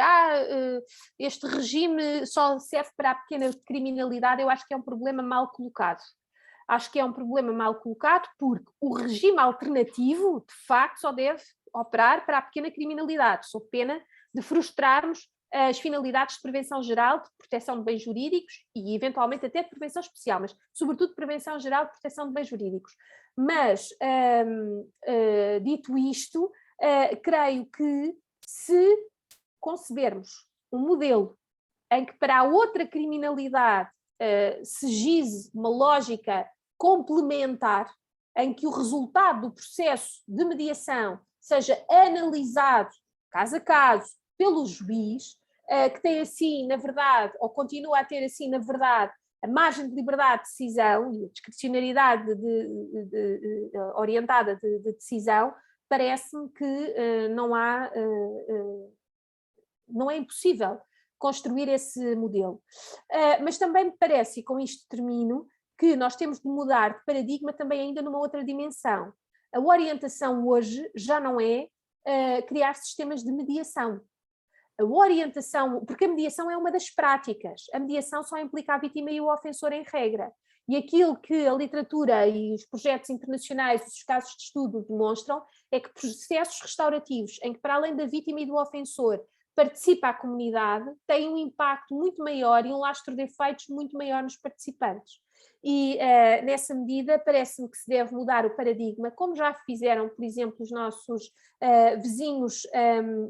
este regime só serve para a pequena criminalidade, eu acho que é um problema mal colocado. Acho que é um problema mal colocado porque o regime alternativo, de facto, só deve operar para a pequena criminalidade, sob pena de frustrarmos as finalidades de prevenção geral, de proteção de bens jurídicos e, eventualmente, até de prevenção especial, mas, sobretudo, de prevenção geral de proteção de bens jurídicos. Mas, dito isto, creio que se concebermos um modelo em que para a outra criminalidade se gize uma lógica complementar, em que o resultado do processo de mediação seja analisado caso a caso pelo juiz, que tem assim, na verdade, ou continua a ter assim, na verdade, a margem de liberdade de decisão e a discricionariedade orientada de decisão, parece-me que não é impossível construir esse modelo. Mas também me parece, e com isto termino, que nós temos de mudar de paradigma também ainda numa outra dimensão. A orientação hoje já não é criar sistemas de mediação. A orientação, porque a mediação é uma das práticas, a mediação só implica a vítima e o ofensor em regra. E aquilo que a literatura e os projetos internacionais, os casos de estudo demonstram, é que processos restaurativos, em que para além da vítima e do ofensor participa a comunidade, têm um impacto muito maior e um lastro de efeitos muito maior nos participantes. E nessa medida parece-me que se deve mudar o paradigma, como já fizeram, por exemplo, os nossos vizinhos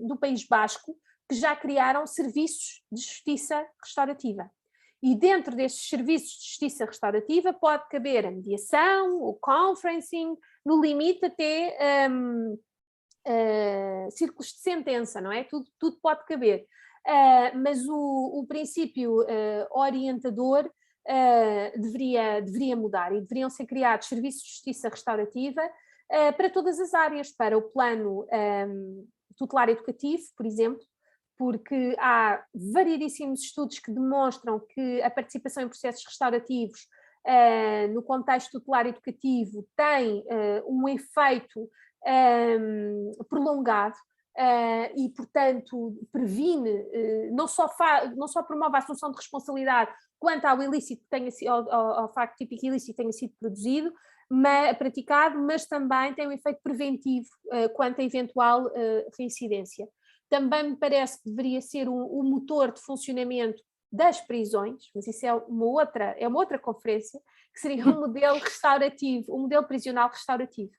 do País Basco, que já criaram serviços de justiça restaurativa. E dentro desses serviços de justiça restaurativa pode caber a mediação, o conferencing, no limite até círculos de sentença, não é? Tudo pode caber. Mas o princípio orientador deveria mudar e deveriam ser criados serviços de justiça restaurativa para todas as áreas, para o plano tutelar educativo, por exemplo, porque há variedíssimos estudos que demonstram que a participação em processos restaurativos no contexto tutelar educativo tem um efeito prolongado e, portanto, previne, não só promove a assunção de responsabilidade quanto ao ilícito ao facto típico ilícito que tenha sido produzido, praticado, mas também tem um efeito preventivo quanto a eventual reincidência. Também me parece que deveria ser o motor de funcionamento das prisões, mas isso é uma outra conferência, que seria um modelo restaurativo, um modelo prisional restaurativo.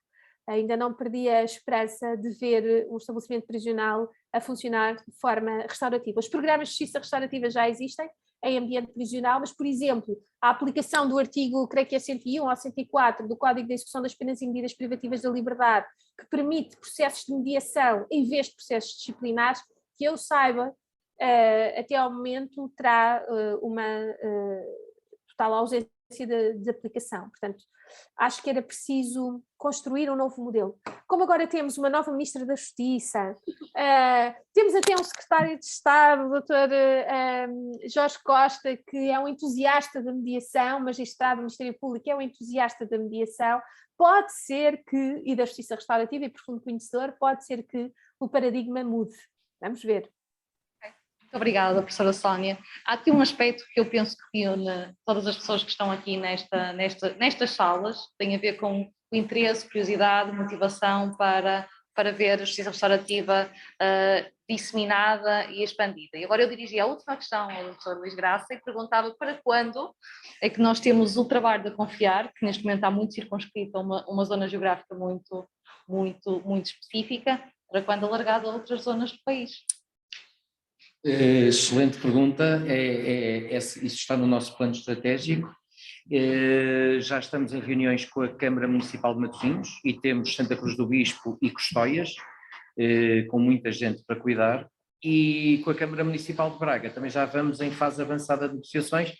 Ainda não perdi a esperança de ver um estabelecimento prisional a funcionar de forma restaurativa. Os programas de justiça restaurativa já existem em ambiente prisional, mas, por exemplo, a aplicação do artigo, creio que é 101 ou 104 do Código de Execução das Penas e Medidas Privativas da Liberdade, que permite processos de mediação em vez de processos disciplinares, que eu saiba, até ao momento terá uma total ausência de aplicação. Portanto, acho que era preciso construir um novo modelo. Como agora temos uma nova Ministra da Justiça, temos até um Secretário de Estado, o Dr. Jorge Costa, que é um entusiasta da mediação, magistrado do Ministério Público, é um entusiasta da mediação, pode ser que, e da Justiça Restaurativa e profundo conhecedor, pode ser que o paradigma mude. Vamos ver. Muito obrigada, professora Sónia. Há aqui um aspecto que eu penso que reúne todas as pessoas que estão aqui nestas salas, tem a ver com o interesse, curiosidade, motivação para ver a justiça restaurativa disseminada e expandida. E agora eu dirigi a última questão ao professor Luís Graça e perguntava para quando é que nós temos o trabalho de confiar, que neste momento está muito circunscrito a uma zona geográfica muito específica, para quando alargado a outras zonas do país. Excelente pergunta, isso está no nosso plano estratégico. Já estamos em reuniões com a Câmara Municipal de Matosinhos e temos Santa Cruz do Bispo e Custóias, com muita gente para cuidar, e com a Câmara Municipal de Braga também já vamos em fase avançada de negociações,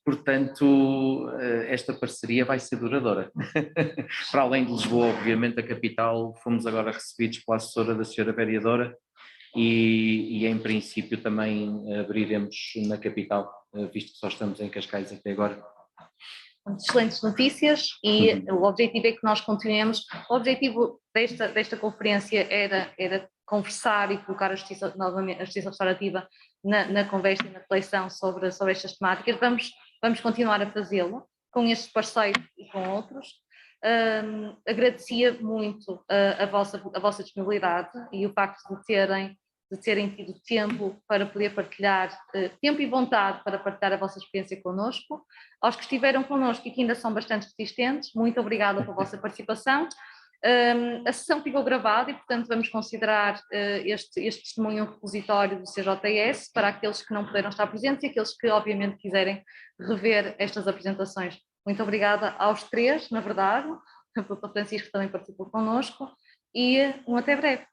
portanto esta parceria vai ser duradoura. Para além de Lisboa, obviamente a capital, fomos agora recebidos pela assessora da senhora vereadora, e em princípio também abriremos na capital, visto que só estamos em Cascais até agora. Excelentes notícias e o objetivo é que nós continuemos. O objetivo desta conferência era conversar e colocar a justiça, novamente, a justiça restaurativa na conversa e na reflexão sobre estas temáticas. Vamos continuar a fazê-lo com estes parceiros e com outros. Agradecia muito a vossa disponibilidade e o facto de terem tido tempo para poder partilhar, tempo e vontade para partilhar a vossa experiência connosco. Aos que estiveram connosco e que ainda são bastante resistentes, muito obrigada pela vossa participação. A sessão ficou gravada e, portanto, vamos considerar este testemunho um repositório do CJS para aqueles que não puderam estar presentes e aqueles que, obviamente, quiserem rever estas apresentações. Muito obrigada aos três, na verdade, o Dr. Francisco também participou connosco e até breve.